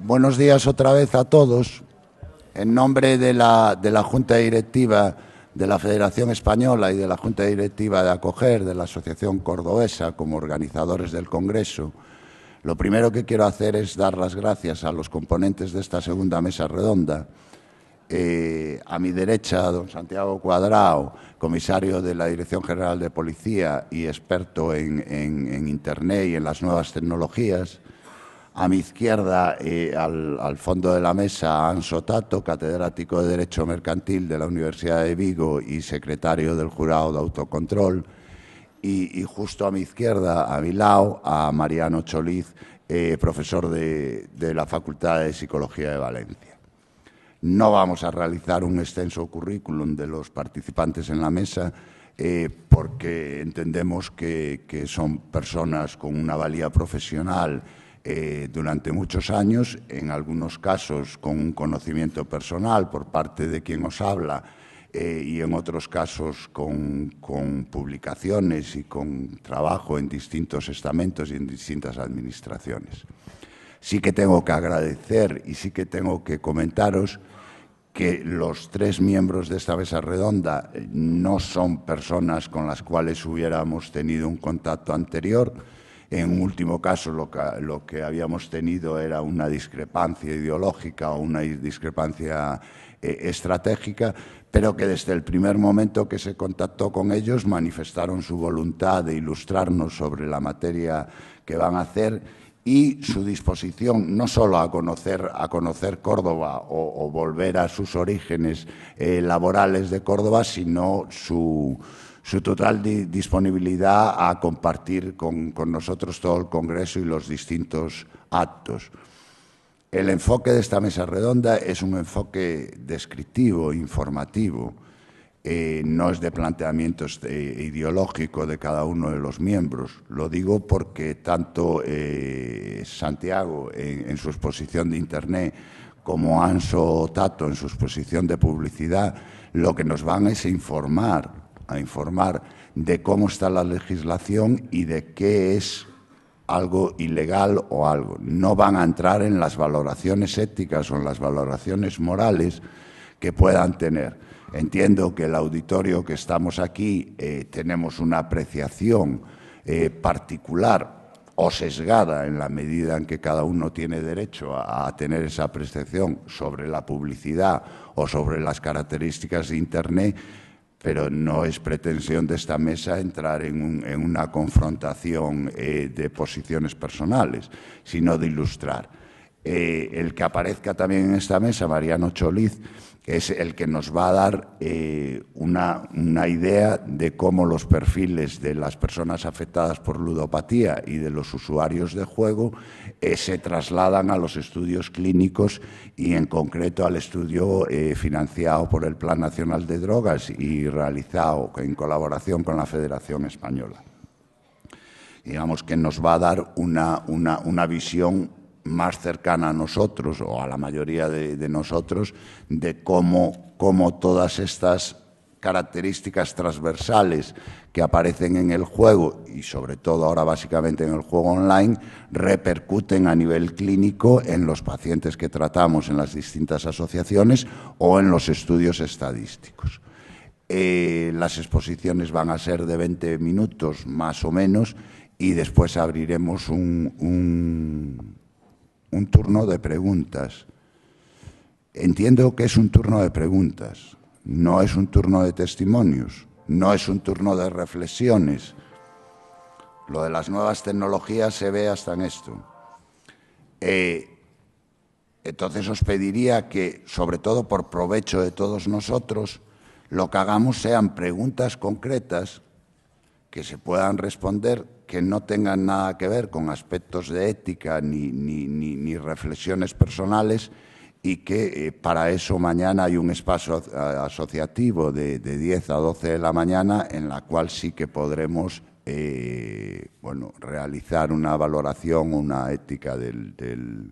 Buenos días otra vez a todos. En nombre de la Junta Directiva de la Federación Española y de la Junta Directiva de Acoger, de la Asociación Cordobesa, como organizadores del Congreso, lo primero que quiero hacer es dar las gracias a los componentes de esta segunda mesa redonda. A mi derecha, don Santiago Cuadrao, comisario de la Dirección General de Policía y experto en Internet y en las nuevas tecnologías. A mi izquierda, al fondo de la mesa, Anso Tato, catedrático de Derecho Mercantil de la Universidad de Vigo y secretario del Jurado de Autocontrol. Y justo a mi izquierda, a mi lado, a Mariano Choliz, profesor de la Facultad de Psicología de Valencia. No vamos a realizar un extenso currículum de los participantes en la mesa porque entendemos que son personas con una valía profesional durante muchos años, en algunos casos con un conocimiento personal por parte de quien os habla y en otros casos con publicaciones y con trabajo en distintos estamentos y en distintas administraciones. Sí que tengo que agradecer y sí que tengo que comentaros que los tres miembros de esta mesa redonda no son personas con las cuales hubiéramos tenido un contacto anterior. En un último caso, lo que habíamos tenido era una discrepancia ideológica o una discrepancia estratégica, pero que desde el primer momento que se contactó con ellos manifestaron su voluntad de ilustrarnos sobre la materia que van a hacer y su disposición no solo a conocer Córdoba o volver a sus orígenes laborales de Córdoba, sino su total disponibilidad a compartir con nosotros todo el Congreso y los distintos actos. El enfoque de esta mesa redonda es un enfoque descriptivo, informativo, no es de planteamiento ideológico de cada uno de los miembros. Lo digo porque tanto Santiago en su exposición de Internet como Anso Tato en su exposición de publicidad, lo que nos van es a informar de cómo está la legislación y de qué es algo ilegal o algo. No van a entrar en las valoraciones éticas o en las valoraciones morales que puedan tener. Entiendo que el auditorio que estamos aquí tenemos una apreciación particular o sesgada en la medida en que cada uno tiene derecho a tener esa apreciación sobre la publicidad o sobre las características de Internet, pero no es pretensión de esta mesa entrar en una confrontación de posiciones personales, sino de ilustrar. El que aparezca también en esta mesa, Mariano Choliz, es el que nos va a dar una idea de cómo los perfiles de las personas afectadas por ludopatía y de los usuarios de juego se trasladan a los estudios clínicos y en concreto al estudio financiado por el Plan Nacional de Drogas y realizado en colaboración con la Federación Española. Digamos que nos va a dar una visión más cercana a nosotros o a la mayoría de nosotros de cómo todas estas características transversales que aparecen en el juego y sobre todo ahora básicamente en el juego online repercuten a nivel clínico en los pacientes que tratamos en las distintas asociaciones o en los estudios estadísticos. Las exposiciones van a ser de 20 minutos más o menos y después abriremos un turno de preguntas. Entiendo que es un turno de preguntas, no es un turno de testimonios, no es un turno de reflexiones. Lo de las nuevas tecnologías se ve hasta en esto. Entonces os pediría que, sobre todo por provecho de todos nosotros, lo que hagamos sean preguntas concretas que se puedan responder, que no tengan nada que ver con aspectos de ética ni reflexiones personales y que para eso mañana hay un espacio asociativo de 10 a 12 de la mañana en la cual sí que podremos realizar una valoración, una ética de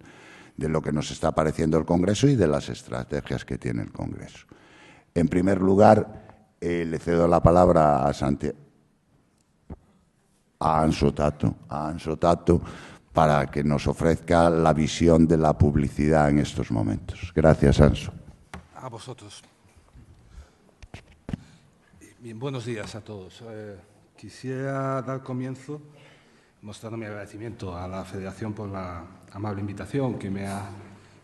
lo que nos está pareciendo el Congreso y de las estrategias que tiene el Congreso. En primer lugar, le cedo la palabra a Anso Tato para que nos ofrezca la visión de la publicidad en estos momentos. Gracias, Anso. A vosotros. Bien, buenos días a todos. Quisiera dar comienzo mostrando mi agradecimiento a la Federación por la amable invitación que me ha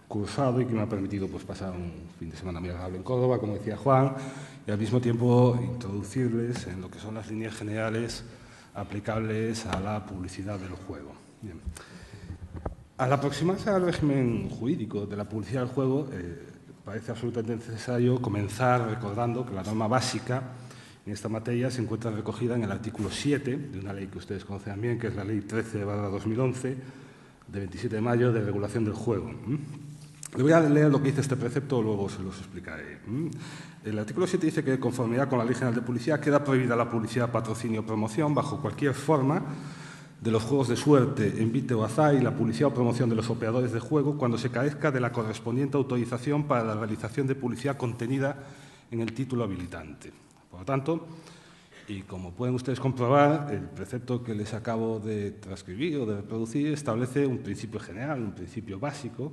cursado y que me ha permitido pasar un fin de semana muy agradable en Córdoba, como decía Juan, y al mismo tiempo introducirles en lo que son las líneas generales aplicables a la publicidad del juego. Bien. Al aproximarse al régimen jurídico de la publicidad del juego, parece absolutamente necesario comenzar recordando que la norma básica en esta materia se encuentra recogida en el artículo 7 de una ley que ustedes conocen bien, que es la Ley 13/2011, de 27 de mayo, de regulación del juego. Le voy a leer lo que dice este precepto, luego se los explicaré. El artículo 7 dice que, de conformidad con la Ley General de Publicidad, queda prohibida la publicidad, patrocinio o promoción bajo cualquier forma de los juegos de suerte, envite o azar y la publicidad o promoción de los operadores de juego cuando se carezca de la correspondiente autorización para la realización de publicidad contenida en el título habilitante. Por lo tanto, y como pueden ustedes comprobar, el precepto que les acabo de transcribir o de reproducir establece un principio general, un principio básico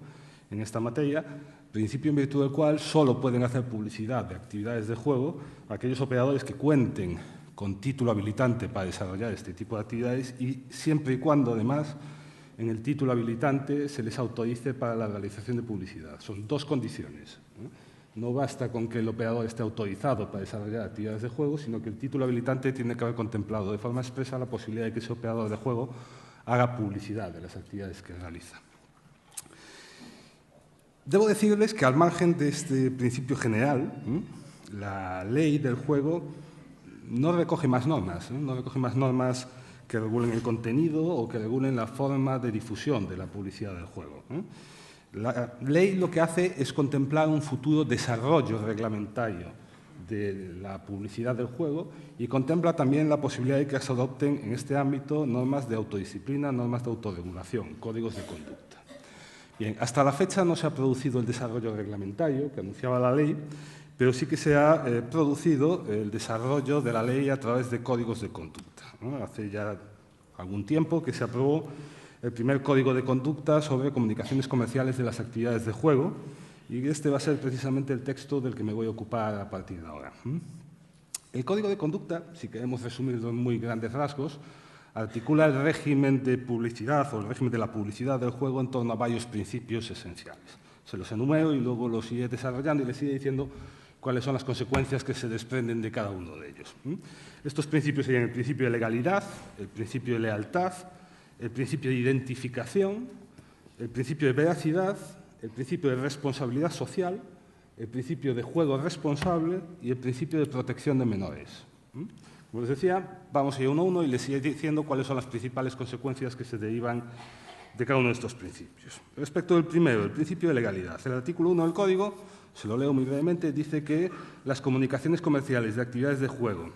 en esta materia, principio en virtud del cual solo pueden hacer publicidad de actividades de juego aquellos operadores que cuenten con título habilitante para desarrollar este tipo de actividades y siempre y cuando, además, en el título habilitante se les autorice para la realización de publicidad. Son dos condiciones. No basta con que el operador esté autorizado para desarrollar actividades de juego, sino que el título habilitante tiene que haber contemplado de forma expresa la posibilidad de que ese operador de juego haga publicidad de las actividades que realiza. Debo decirles que, al margen de este principio general, la ley del juego no recoge más normas, no recoge más normas que regulen el contenido o que regulen la forma de difusión de la publicidad del juego. La ley lo que hace es contemplar un futuro desarrollo reglamentario de la publicidad del juego y contempla también la posibilidad de que se adopten en este ámbito normas de autodisciplina, normas de autorregulación, códigos de conducta. Bien, hasta la fecha no se ha producido el desarrollo reglamentario que anunciaba la ley, pero sí que se ha producido el desarrollo de la ley a través de códigos de conducta. Hace ya algún tiempo que se aprobó el primer código de conducta sobre comunicaciones comerciales de las actividades de juego y este va a ser precisamente el texto del que me voy a ocupar a partir de ahora. El código de conducta, si queremos resumirlo en muy grandes rasgos, articula el régimen de publicidad o el régimen de la publicidad del juego en torno a varios principios esenciales. Se los enumero y luego los iré desarrollando y les iré diciendo cuáles son las consecuencias que se desprenden de cada uno de ellos. Estos principios serían el principio de legalidad, el principio de lealtad, el principio de identificación, el principio de veracidad, el principio de responsabilidad social, el principio de juego responsable y el principio de protección de menores. Como les decía, vamos a ir uno a uno y les iré diciendo cuáles son las principales consecuencias que se derivan de cada uno de estos principios. Respecto del primero, el principio de legalidad, el artículo 1 del Código, se lo leo muy brevemente, dice que las comunicaciones comerciales de actividades de juego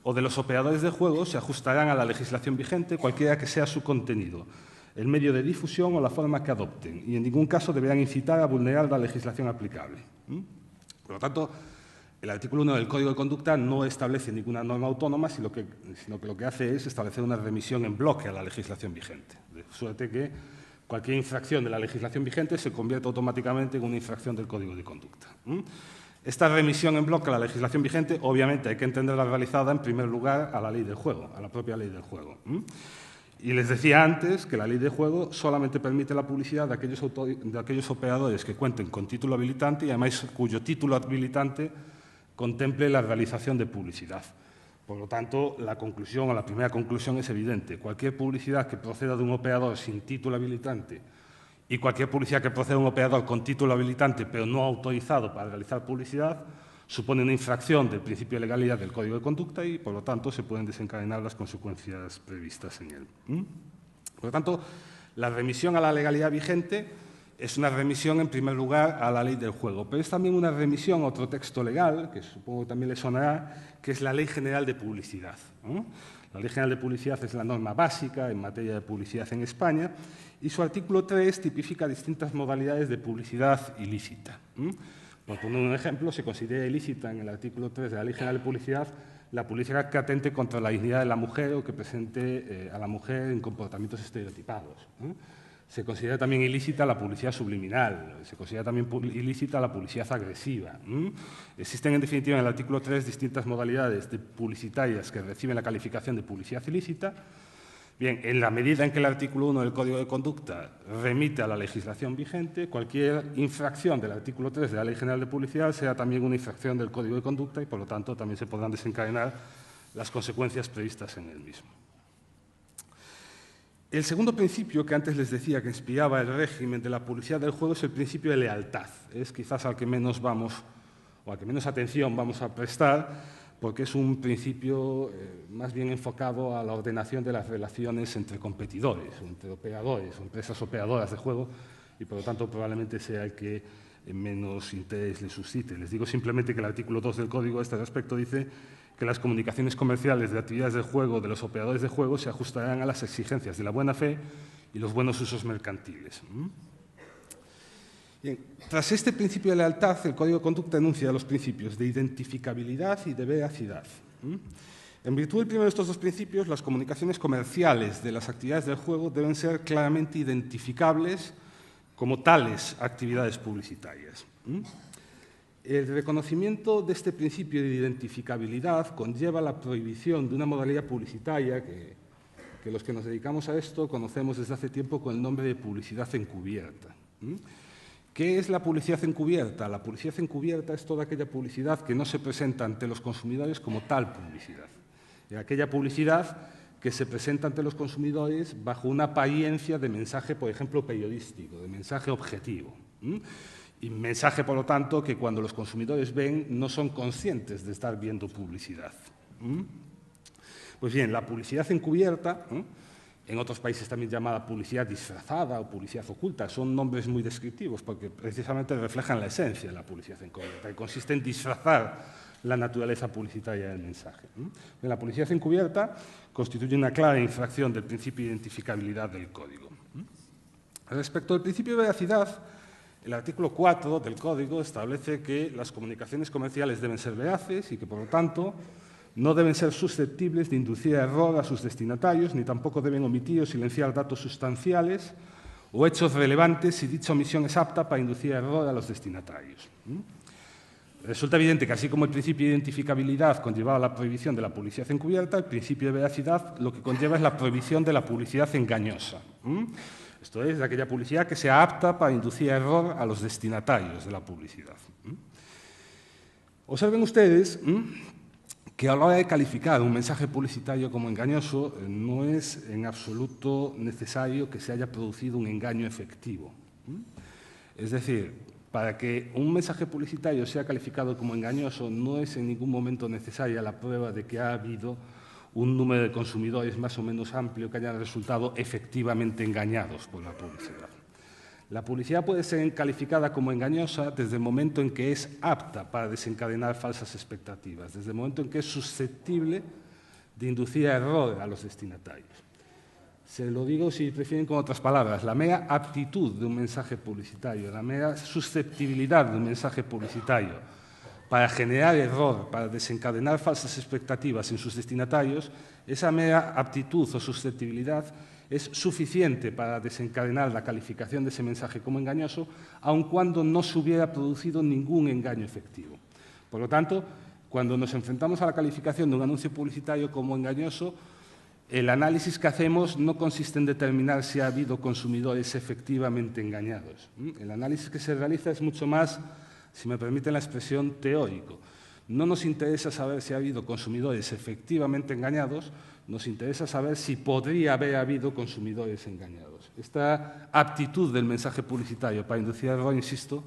o de los operadores de juego se ajustarán a la legislación vigente, cualquiera que sea su contenido, el medio de difusión o la forma que adopten, y en ningún caso deberán incitar a vulnerar la legislación aplicable. Por lo tanto, el artículo 1 del Código de Conducta no establece ninguna norma autónoma, sino que lo que hace es establecer una remisión en bloque a la legislación vigente, de suerte que cualquier infracción de la legislación vigente se convierte automáticamente en una infracción del Código de Conducta. Esta remisión en bloque a la legislación vigente, obviamente, hay que entenderla realizada en primer lugar a la ley del juego, a la propia ley del juego. Y les decía antes que la ley del juego solamente permite la publicidad de aquellos operadores que cuenten con título habilitante y además cuyo título habilitante contemple la realización de publicidad. Por lo tanto, la conclusión o la primera conclusión es evidente. Cualquier publicidad que proceda de un operador sin título habilitante y cualquier publicidad que proceda de un operador con título habilitante pero no autorizado para realizar publicidad supone una infracción del principio de legalidad del Código de Conducta y, por lo tanto, se pueden desencadenar las consecuencias previstas en él. Por lo tanto, la remisión a la legalidad vigente es una remisión, en primer lugar, a la ley del juego, pero es también una remisión a otro texto legal, que supongo que también le sonará, que es la Ley General de Publicidad. La Ley General de Publicidad es la norma básica en materia de publicidad en España y su artículo 3 tipifica distintas modalidades de publicidad ilícita. Por poner un ejemplo, se considera ilícita en el artículo 3 de la Ley General de Publicidad la publicidad que atente contra la dignidad de la mujer o que presente a la mujer en comportamientos estereotipados. Se considera también ilícita la publicidad subliminal, se considera también ilícita la publicidad agresiva. Existen, en definitiva, en el artículo 3 distintas modalidades de publicitarias que reciben la calificación de publicidad ilícita. Bien, en la medida en que el artículo 1 del Código de Conducta remite a la legislación vigente, cualquier infracción del artículo 3 de la Ley General de Publicidad será también una infracción del Código de Conducta y, por lo tanto, también se podrán desencadenar las consecuencias previstas en el mismo. El segundo principio que antes les decía que inspiraba el régimen de la publicidad del juego es el principio de lealtad. Es quizás al que menos al que menos atención vamos a prestar, porque es un principio más bien enfocado a la ordenación de las relaciones entre competidores, o entre operadores, o empresas operadoras de juego, y por lo tanto probablemente sea el que menos interés le suscite. Les digo simplemente que el artículo 2 del Código a este respecto dice que las comunicaciones comerciales de actividades de juego de los operadores de juego se ajustarán a las exigencias de la buena fe y los buenos usos mercantiles. Bien, tras este principio de lealtad, el Código de Conducta enuncia los principios de identificabilidad y de veracidad. En virtud del primero de estos dos principios, las comunicaciones comerciales de las actividades del juego deben ser claramente identificables como tales actividades publicitarias. El reconocimiento de este principio de identificabilidad conlleva la prohibición de una modalidad publicitaria que los que nos dedicamos a esto conocemos desde hace tiempo con el nombre de publicidad encubierta. ¿Qué es la publicidad encubierta? La publicidad encubierta es toda aquella publicidad que no se presenta ante los consumidores como tal publicidad. Es aquella publicidad que se presenta ante los consumidores bajo una apariencia de mensaje, por ejemplo, periodístico, de mensaje objetivo. Y mensaje, por lo tanto, que cuando los consumidores ven no son conscientes de estar viendo publicidad. Pues bien, la publicidad encubierta, en otros países también llamada publicidad disfrazada o publicidad oculta, son nombres muy descriptivos porque precisamente reflejan la esencia de la publicidad encubierta, que consiste en disfrazar la naturaleza publicitaria del mensaje. La publicidad encubierta constituye una clara infracción del principio de identificabilidad del Código. Respecto al principio de veracidad, el artículo 4 del Código establece que las comunicaciones comerciales deben ser veraces y que, por lo tanto, no deben ser susceptibles de inducir a error a sus destinatarios, ni tampoco deben omitir o silenciar datos sustanciales o hechos relevantes si dicha omisión es apta para inducir a error a los destinatarios. Resulta evidente que, así como el principio de identificabilidad conllevaba la prohibición de la publicidad encubierta, el principio de veracidad lo que conlleva es la prohibición de la publicidad engañosa. Esto es, de aquella publicidad que sea apta para inducir a error a los destinatarios de la publicidad. Observen ustedes que a la hora de calificar un mensaje publicitario como engañoso no es en absoluto necesario que se haya producido un engaño efectivo. Es decir, para que un mensaje publicitario sea calificado como engañoso no es en ningún momento necesaria la prueba de que ha habido un número de consumidores más o menos amplio que hayan resultado efectivamente engañados por la publicidad. La publicidad puede ser calificada como engañosa desde el momento en que es apta para desencadenar falsas expectativas, desde el momento en que es susceptible de inducir a error a los destinatarios. Se lo digo, si prefieren, con otras palabras, la mera aptitud de un mensaje publicitario, la mera susceptibilidad de un mensaje publicitario para generar error, para desencadenar falsas expectativas en sus destinatarios, esa mera aptitud o susceptibilidad es suficiente para desencadenar la calificación de ese mensaje como engañoso, aun cuando no se hubiera producido ningún engaño efectivo. Por lo tanto, cuando nos enfrentamos a la calificación de un anuncio publicitario como engañoso, el análisis que hacemos no consiste en determinar si ha habido consumidores efectivamente engañados. El análisis que se realiza es mucho más, si me permiten la expresión, teórico. No nos interesa saber si ha habido consumidores efectivamente engañados, nos interesa saber si podría haber habido consumidores engañados. Esta aptitud del mensaje publicitario para inducir error, insisto,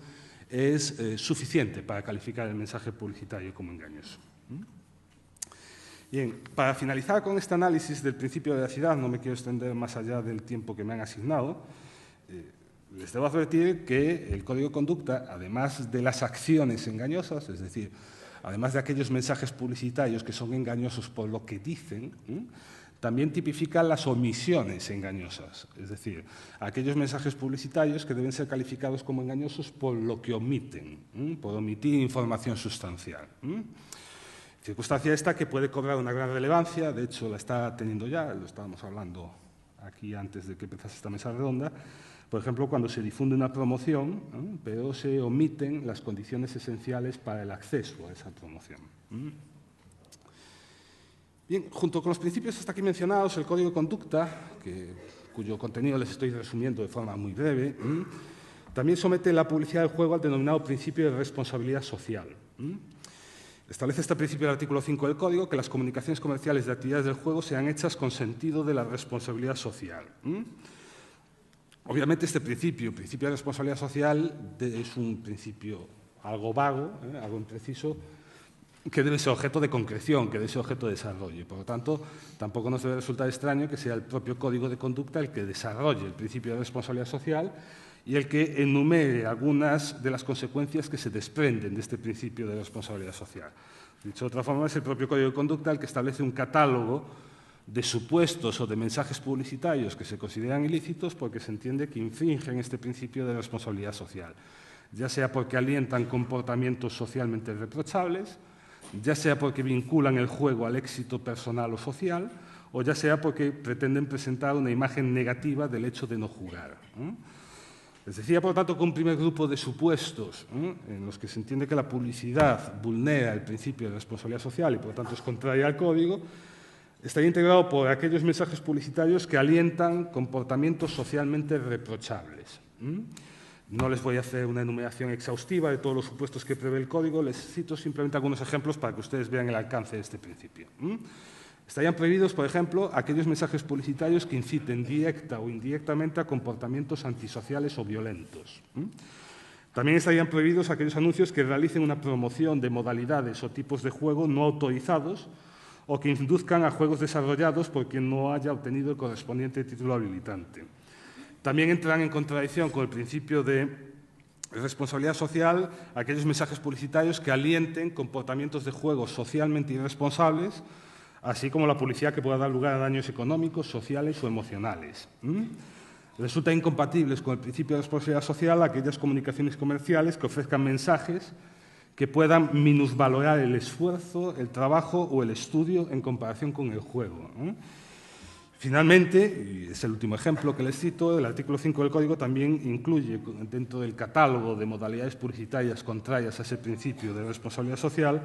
es suficiente para calificar el mensaje publicitario como engañoso. Bien, para finalizar con este análisis del principio de veracidad, no me quiero extender más allá del tiempo que me han asignado, les debo advertir que el Código de Conducta, además de las acciones engañosas, es decir, además de aquellos mensajes publicitarios que son engañosos por lo que dicen, también tipifica las omisiones engañosas, es decir, aquellos mensajes publicitarios que deben ser calificados como engañosos por lo que omiten, por omitir información sustancial. Circunstancia esta que puede cobrar una gran relevancia, de hecho la está teniendo ya, lo estábamos hablando aquí antes de que empezase esta mesa redonda, por ejemplo, cuando se difunde una promoción, pero se omiten las condiciones esenciales para el acceso a esa promoción. Bien, junto con los principios hasta aquí mencionados, el Código de Conducta, cuyo contenido les estoy resumiendo de forma muy breve, también somete la publicidad del juego al denominado principio de responsabilidad social. Establece este principio del artículo 5 del Código que las comunicaciones comerciales de actividades del juego sean hechas con sentido de la responsabilidad social. Obviamente este principio de responsabilidad social, es un principio algo vago, algo impreciso, que debe ser objeto de concreción, que debe ser objeto de desarrollo. Y, por lo tanto, tampoco nos debe resultar extraño que sea el propio Código de Conducta el que desarrolle el principio de responsabilidad social y el que enumere algunas de las consecuencias que se desprenden de este principio de responsabilidad social. Dicho de otra forma, es el propio Código de Conducta el que establece un catálogo de supuestos o de mensajes publicitarios que se consideran ilícitos porque se entiende que infringen este principio de responsabilidad social, ya sea porque alientan comportamientos socialmente reprochables, ya sea porque vinculan el juego al éxito personal o social, o ya sea porque pretenden presentar una imagen negativa del hecho de no jugar. Les decía, por lo tanto, que un primer grupo de supuestos en los que se entiende que la publicidad vulnera el principio de responsabilidad social y, por lo tanto, es contraria al Código, estaría integrado por aquellos mensajes publicitarios que alientan comportamientos socialmente reprochables. No les voy a hacer una enumeración exhaustiva de todos los supuestos que prevé el Código, les cito simplemente algunos ejemplos para que ustedes vean el alcance de este principio. Estarían prohibidos, por ejemplo, aquellos mensajes publicitarios que inciten directa o indirectamente a comportamientos antisociales o violentos. También estarían prohibidos aquellos anuncios que realicen una promoción de modalidades o tipos de juego no autorizados o que induzcan a juegos desarrollados por quien no haya obtenido el correspondiente título habilitante. También entrarán en contradicción con el principio de responsabilidad social aquellos mensajes publicitarios que alienten comportamientos de juego socialmente irresponsables, así como la publicidad que pueda dar lugar a daños económicos, sociales o emocionales. Resulta incompatibles con el principio de responsabilidad social aquellas comunicaciones comerciales que ofrezcan mensajes que puedan minusvalorar el esfuerzo, el trabajo o el estudio en comparación con el juego. Finalmente, y es el último ejemplo que les cito, el artículo 5 del Código también incluye dentro del catálogo de modalidades publicitarias contrarias a ese principio de responsabilidad social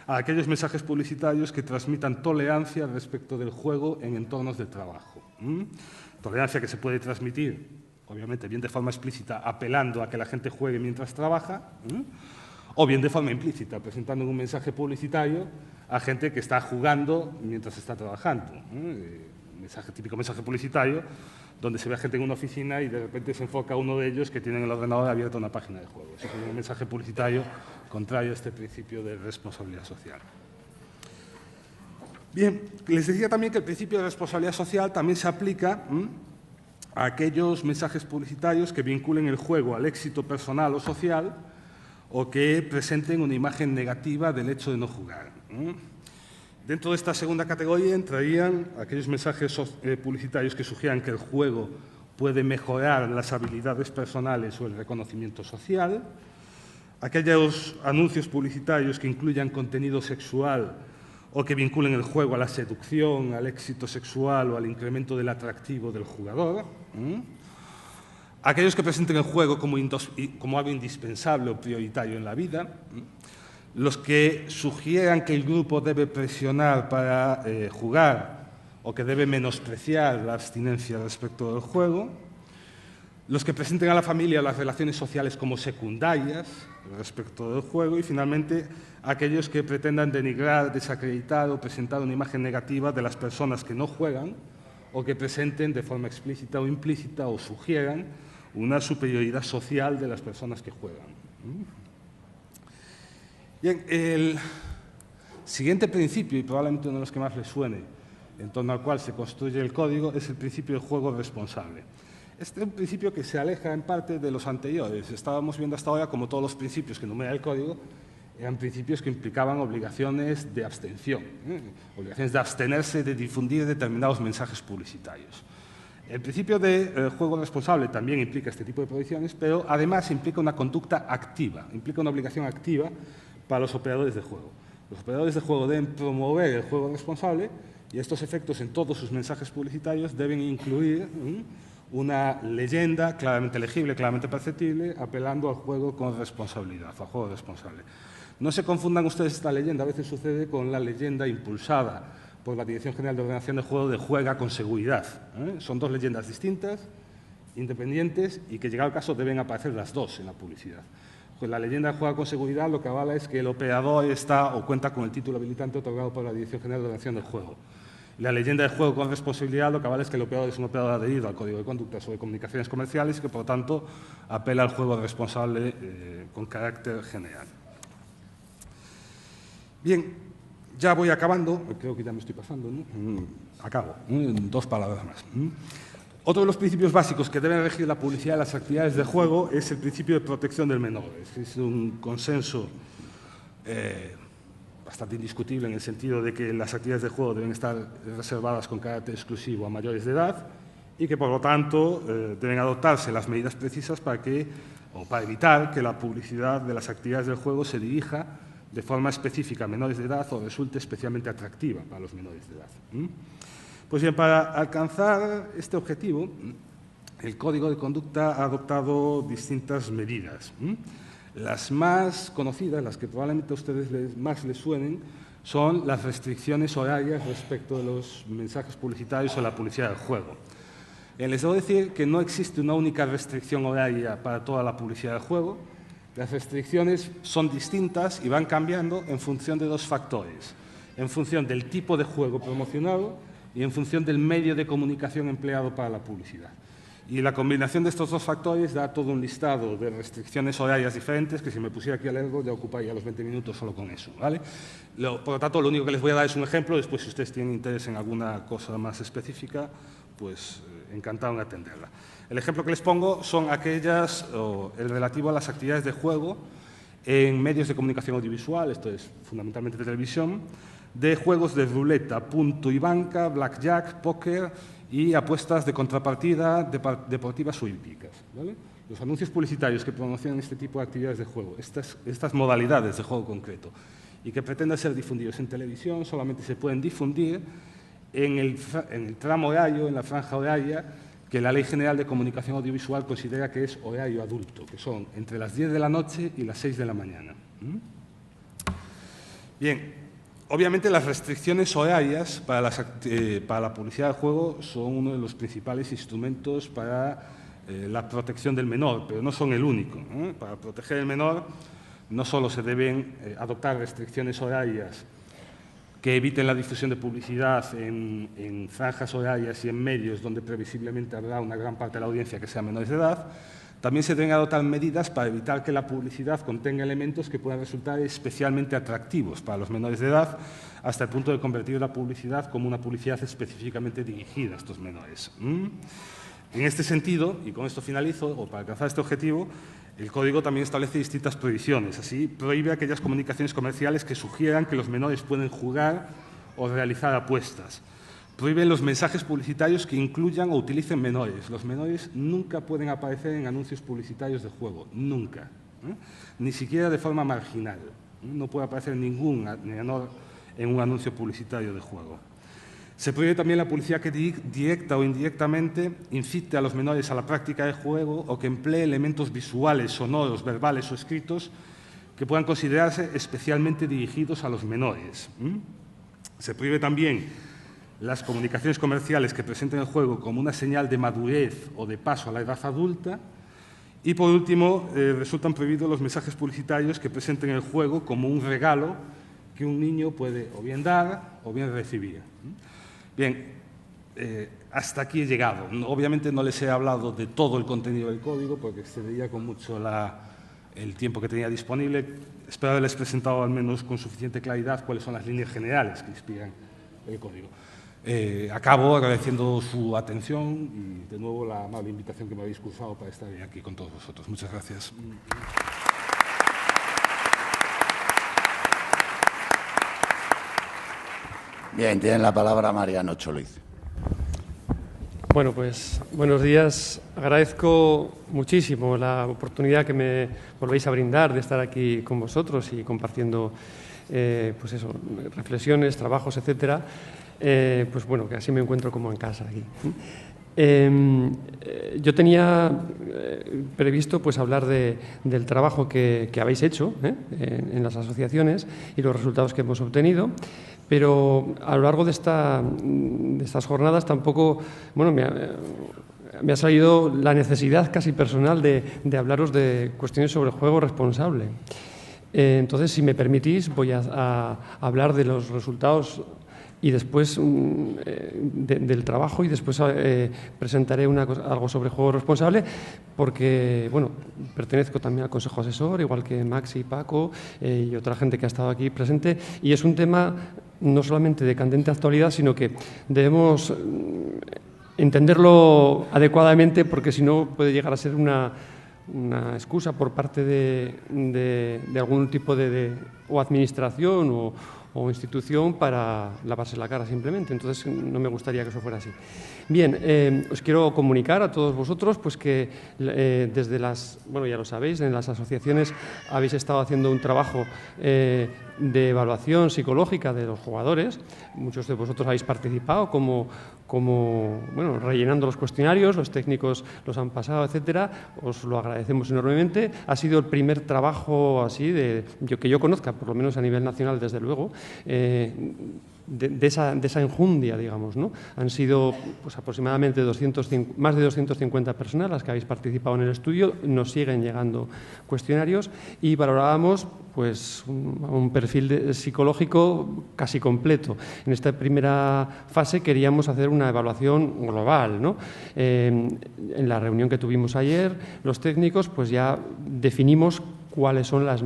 a aquellos mensajes publicitarios que transmitan tolerancia respecto del juego en entornos de trabajo. Tolerancia que se puede transmitir, obviamente, bien de forma explícita, apelando a que la gente juegue mientras trabaja, o bien de forma implícita, presentando un mensaje publicitario a gente que está jugando mientras está trabajando. Típico mensaje publicitario, donde se ve a gente en una oficina y de repente se enfoca a uno de ellos que tiene en el ordenador abierta una página de juego. Ese es un mensaje publicitario contrario a este principio de responsabilidad social. Bien, les decía también que el principio de responsabilidad social también se aplica a aquellos mensajes publicitarios que vinculen el juego al éxito personal o social o que presenten una imagen negativa del hecho de no jugar. Dentro de esta segunda categoría entrarían aquellos mensajes publicitarios que sugieran que el juego puede mejorar las habilidades personales o el reconocimiento social, aquellos anuncios publicitarios que incluyan contenido sexual o que vinculen el juego a la seducción, al éxito sexual o al incremento del atractivo del jugador, aquellos que presenten el juego como algo indispensable o prioritario en la vida, los que sugieran que el grupo debe presionar para jugar o que debe menospreciar la abstinencia respecto del juego, los que presenten a la familia las relaciones sociales como secundarias respecto del juego y, finalmente, aquellos que pretendan denigrar, desacreditar o presentar una imagen negativa de las personas que no juegan o que presenten de forma explícita o implícita o sugieran una superioridad social de las personas que juegan. Bien, el siguiente principio, y probablemente uno de los que más les suene, en torno al cual se construye el código, es el principio del juego responsable. Este es un principio que se aleja en parte de los anteriores. Estábamos viendo hasta ahora como todos los principios que enumera el código eran principios que implicaban obligaciones de abstención, obligaciones de abstenerse de difundir determinados mensajes publicitarios. El principio de juego responsable también implica este tipo de prohibiciones, pero además implica una conducta activa, implica una obligación activa para los operadores de juego. Los operadores de juego deben promover el juego responsable y estos efectos en todos sus mensajes publicitarios deben incluir una leyenda claramente legible, claramente perceptible, apelando al juego con responsabilidad, al juego responsable. No se confundan ustedes esta leyenda, a veces sucede con la leyenda impulsada por la Dirección General de Ordenación de Juego de Juega con Seguridad. Son dos leyendas distintas, independientes, y que llegado el caso deben aparecer las dos en la publicidad. Pues la leyenda de Juega con Seguridad lo que avala es que el operador está o cuenta con el título habilitante otorgado por la Dirección General de Ordenación del Juego. La leyenda de Juego con Responsabilidad lo que avala es que el operador es un operador adherido al Código de Conducta sobre Comunicaciones Comerciales y que, por tanto, apela al juego responsable con carácter general. Bien. Ya voy acabando, creo que ya me estoy pasando, ¿no? Acabo, en 2 palabras más. Otro de los principios básicos que deben regir la publicidad de las actividades de juego es el principio de protección del menor. Es un consenso bastante indiscutible en el sentido de que las actividades de juego deben estar reservadas con carácter exclusivo a mayores de edad y que, por lo tanto, deben adoptarse las medidas precisas para evitar que la publicidad de las actividades del juego se dirija de forma específica a menores de edad o resulte especialmente atractiva para los menores de edad. Pues bien, para alcanzar este objetivo, el Código de Conducta ha adoptado distintas medidas. Las más conocidas, las que probablemente a ustedes más les suenen, son las restricciones horarias respecto de los mensajes publicitarios o la publicidad del juego. Les debo decir que no existe una única restricción horaria para toda la publicidad del juego. Las restricciones son distintas y van cambiando en función de 2 factores, en función del tipo de juego promocionado y en función del medio de comunicación empleado para la publicidad. Y la combinación de estos 2 factores da todo un listado de restricciones horarias diferentes que si me pusiera aquí a leerlo ya ocuparía los 20 minutos solo con eso, ¿vale? Por lo tanto, lo único que les voy a dar es un ejemplo, después si ustedes tienen interés en alguna cosa más específica, pues encantado en atenderla. El ejemplo que les pongo son el relativo a las actividades de juego en medios de comunicación audiovisual, esto es fundamentalmente de televisión, de juegos de ruleta, punto y banca, blackjack, póker y apuestas de contrapartida deportivas o hípicas, ¿vale? Los anuncios publicitarios que promocionan este tipo de actividades de juego, estas modalidades de juego concreto, y que pretenden ser difundidos en televisión, solamente se pueden difundir en el tramo horario, en la franja horaria, que la Ley General de Comunicación Audiovisual considera que es horario adulto, que son entre las 10 de la noche y las 6 de la mañana. Bien, obviamente las restricciones horarias para la publicidad del juego son uno de los principales instrumentos para la protección del menor, pero no son el único. Para proteger el menor no solo se deben adoptar restricciones horarias que eviten la difusión de publicidad en franjas horarias y en medios donde previsiblemente habrá una gran parte de la audiencia que sea menores de edad, también se deben adoptar medidas para evitar que la publicidad contenga elementos que puedan resultar especialmente atractivos para los menores de edad, hasta el punto de convertir la publicidad como una publicidad específicamente dirigida a estos menores. En este sentido, y con esto finalizo, o para alcanzar este objetivo, el Código también establece distintas prohibiciones. Así, prohíbe aquellas comunicaciones comerciales que sugieran que los menores pueden jugar o realizar apuestas. Prohíben los mensajes publicitarios que incluyan o utilicen menores. Los menores nunca pueden aparecer en anuncios publicitarios de juego, nunca. Ni siquiera de forma marginal. No puede aparecer ningún menor en un anuncio publicitario de juego. Se prohíbe también la publicidad que directa o indirectamente incite a los menores a la práctica de juego o que emplee elementos visuales, sonoros, verbales o escritos que puedan considerarse especialmente dirigidos a los menores. Se prohíbe también las comunicaciones comerciales que presenten el juego como una señal de madurez o de paso a la edad adulta. Y, por último, resultan prohibidos los mensajes publicitarios que presenten el juego como un regalo que un niño puede o bien dar o bien recibir. Bien, hasta aquí he llegado. Obviamente no les he hablado de todo el contenido del código porque excedería con mucho el tiempo que tenía disponible. Espero haberles presentado al menos con suficiente claridad cuáles son las líneas generales que inspiran el código. Acabo agradeciendo su atención y de nuevo la amable invitación que me habéis cursado para estar aquí con todos vosotros. Muchas gracias. Bien, tiene la palabra Mariano Choliz. Bueno, pues buenos días. Agradezco muchísimo la oportunidad que me volvéis a brindar de estar aquí con vosotros y compartiendo pues eso, reflexiones, trabajos, etcétera. Pues bueno, que así me encuentro como en casa aquí. Yo tenía previsto pues hablar del trabajo que habéis hecho en las asociaciones y los resultados que hemos obtenido, pero a lo largo de estas jornadas tampoco, bueno, me ha salido la necesidad casi personal de hablaros de cuestiones sobre el juego responsable. Entonces, si me permitís, voy a hablar de los resultados y después del trabajo, y después presentaré algo sobre juego responsable, porque bueno, pertenezco también al Consejo Asesor, igual que Maxi y Paco y otra gente que ha estado aquí presente, y es un tema no solamente de candente actualidad, sino que debemos entenderlo adecuadamente, porque si no puede llegar a ser una excusa por parte de algún tipo de o administración o institución para lavarse la cara simplemente. Entonces, no me gustaría que eso fuera así. Bien, os quiero comunicar a todos vosotros pues que desde bueno, ya lo sabéis, en las asociaciones habéis estado haciendo un trabajo de evaluación psicológica de los jugadores. Muchos de vosotros habéis participado como bueno, rellenando los cuestionarios, los técnicos los han pasado, etcétera. Os lo agradecemos enormemente. Ha sido el primer trabajo así que yo conozca, por lo menos a nivel nacional, desde luego, de esa enjundia, digamos, ¿no? Han sido pues, aproximadamente más de 250 personas las que habéis participado en el estudio. Nos siguen llegando cuestionarios y valorábamos pues, un perfil psicológico casi completo. En esta primera fase queríamos hacer una evaluación global, ¿no? En la reunión que tuvimos ayer, los técnicos pues ya definimos cuáles son las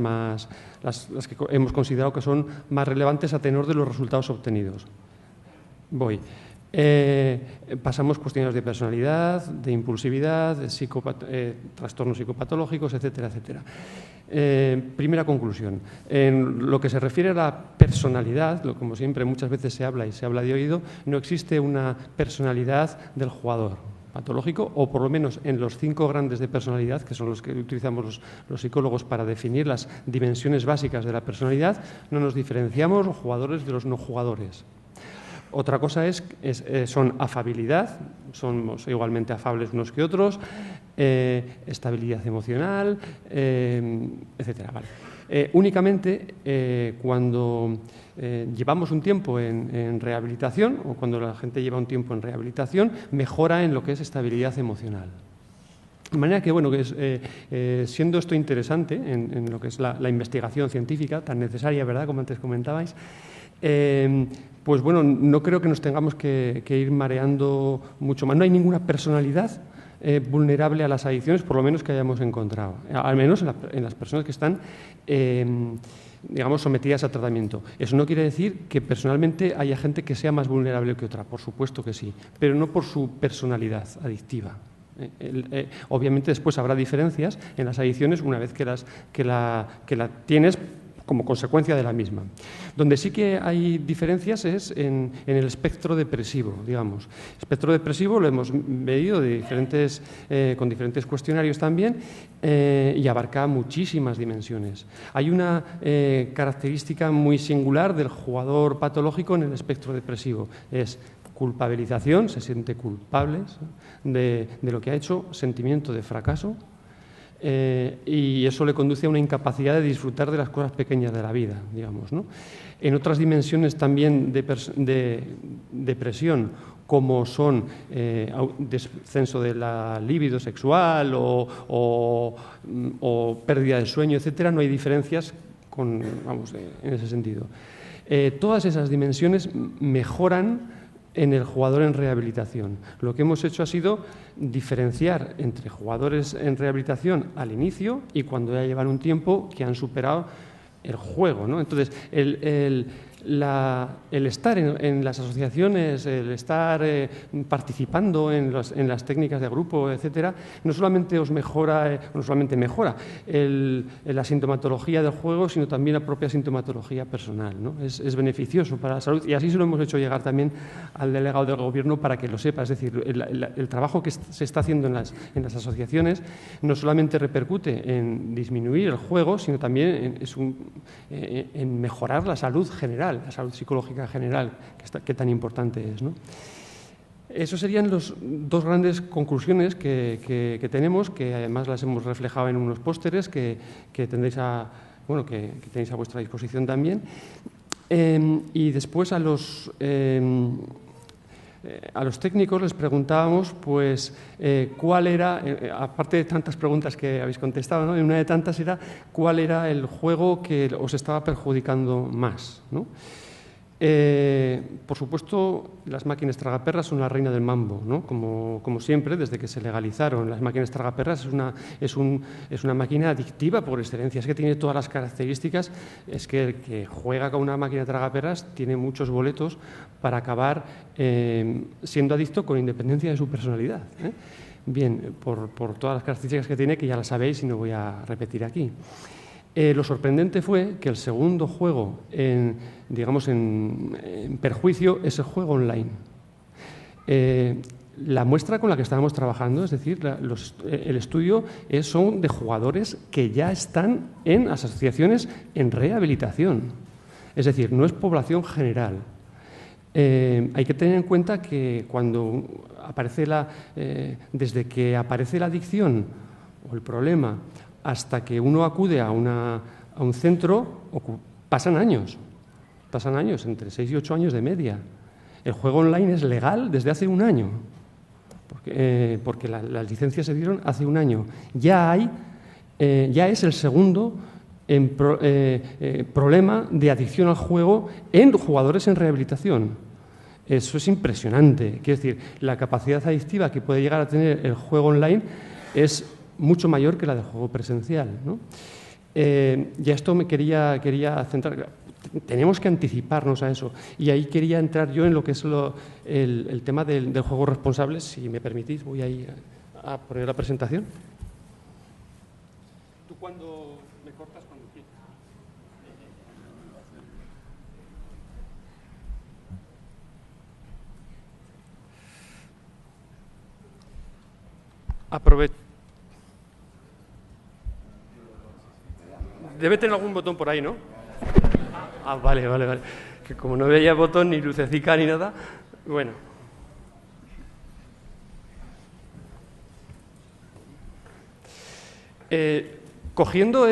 que hemos considerado que son más relevantes a tenor de los resultados obtenidos. Pasamos cuestiones de personalidad, de impulsividad, de trastornos psicopatológicos, etcétera, etcétera. Primera conclusión. En lo que se refiere a la personalidad, como siempre muchas veces se habla y se habla de oído, no existe una personalidad del jugador patológico, o por lo menos en los 5 grandes de personalidad, que son los que utilizamos los psicólogos para definir las dimensiones básicas de la personalidad, no nos diferenciamos los jugadores de los no jugadores. Otra cosa son afabilidad, somos igualmente afables unos que otros, estabilidad emocional, etcétera. Vale. Únicamente cuando llevamos un tiempo en rehabilitación, o cuando la gente lleva un tiempo en rehabilitación, mejora en lo que es estabilidad emocional. De manera que, bueno, siendo esto interesante en lo que es la investigación científica, tan necesaria, ¿verdad?, como antes comentabais, pues bueno, no creo que nos tengamos que ir mareando mucho más. No hay ninguna personalidad vulnerable a las adicciones, por lo menos que hayamos encontrado, al menos en las personas que están digamos, sometidas a tratamiento. Eso no quiere decir que personalmente haya gente que sea más vulnerable que otra, por supuesto que sí, pero no por su personalidad adictiva. Obviamente después habrá diferencias en las adicciones una vez que la tienes como consecuencia de la misma. Donde sí que hay diferencias es en el espectro depresivo, digamos. El espectro depresivo lo hemos medido con diferentes cuestionarios también y abarca muchísimas dimensiones. Hay una característica muy singular del jugador patológico en el espectro depresivo. Es culpabilización, se siente culpable de lo que ha hecho, sentimiento de fracaso, y eso le conduce a una incapacidad de disfrutar de las cosas pequeñas de la vida, digamos, ¿no? En otras dimensiones también de depresión, como son descenso de la libido sexual o pérdida de sueño, etcétera, no hay diferencias en ese sentido. Todas esas dimensiones mejoran en el jugador en rehabilitación. Lo que hemos hecho ha sido diferenciar entre jugadores en rehabilitación al inicio y cuando ya llevan un tiempo que han superado el juego, ¿no? Entonces, el estar en las asociaciones, el estar participando en las técnicas de grupo, etcétera, no solamente os mejora, no solamente mejora la sintomatología del juego, sino también la propia sintomatología personal, ¿no? Es beneficioso para la salud, y así se lo hemos hecho llegar también al delegado del Gobierno para que lo sepa. Es decir, el trabajo que se está haciendo en las asociaciones no solamente repercute en disminuir el juego, sino también en mejorar la salud general, la salud psicológica general, que tan importante es, ¿no? Esos serían las dos grandes conclusiones que tenemos, que además las hemos reflejado en unos pósteres que tenéis a vuestra disposición también. Y después a los técnicos les preguntábamos, pues, cuál era, aparte de tantas preguntas que habéis contestado, ¿no? Y una de tantas era cuál era el juego que os estaba perjudicando más, ¿no? Por supuesto, las máquinas tragaperras son la reina del mambo, ¿no? Como siempre, desde que se legalizaron las máquinas tragaperras, es una máquina adictiva por excelencia, es que tiene todas las características, es que el que juega con una máquina tragaperras tiene muchos boletos para acabar siendo adicto con independencia de su personalidad, ¿eh? Bien, por todas las características que tiene, que ya las sabéis y no voy a repetir aquí. Lo sorprendente fue que el segundo juego en perjuicio es el juego online. La muestra con la que estábamos trabajando, es decir, el estudio son de jugadores que ya están en asociaciones en rehabilitación. Es decir, no es población general. Hay que tener en cuenta que cuando aparece desde que aparece la adicción o el problema hasta que uno acude a un centro, pasan años, entre 6 y 8 años de media. El juego online es legal desde hace un año, porque las licencias se dieron hace un año. Ya es el segundo problema de adicción al juego en jugadores en rehabilitación. Eso es impresionante. Quiero decir, la capacidad adictiva que puede llegar a tener el juego online es mucho mayor que la del juego presencial, ¿no? Y a esto me quería centrar. Tenemos que anticiparnos a eso. Y ahí quería entrar yo en lo que es el tema del juego responsable. Si me permitís, voy ahí a poner la presentación. Tú cuando me cortas, cuando quieras. Aprovecho. Debe tener algún botón por ahí, ¿no? Ah, vale. Que como no veía botón, ni lucecica, ni nada. Bueno. Cogiendo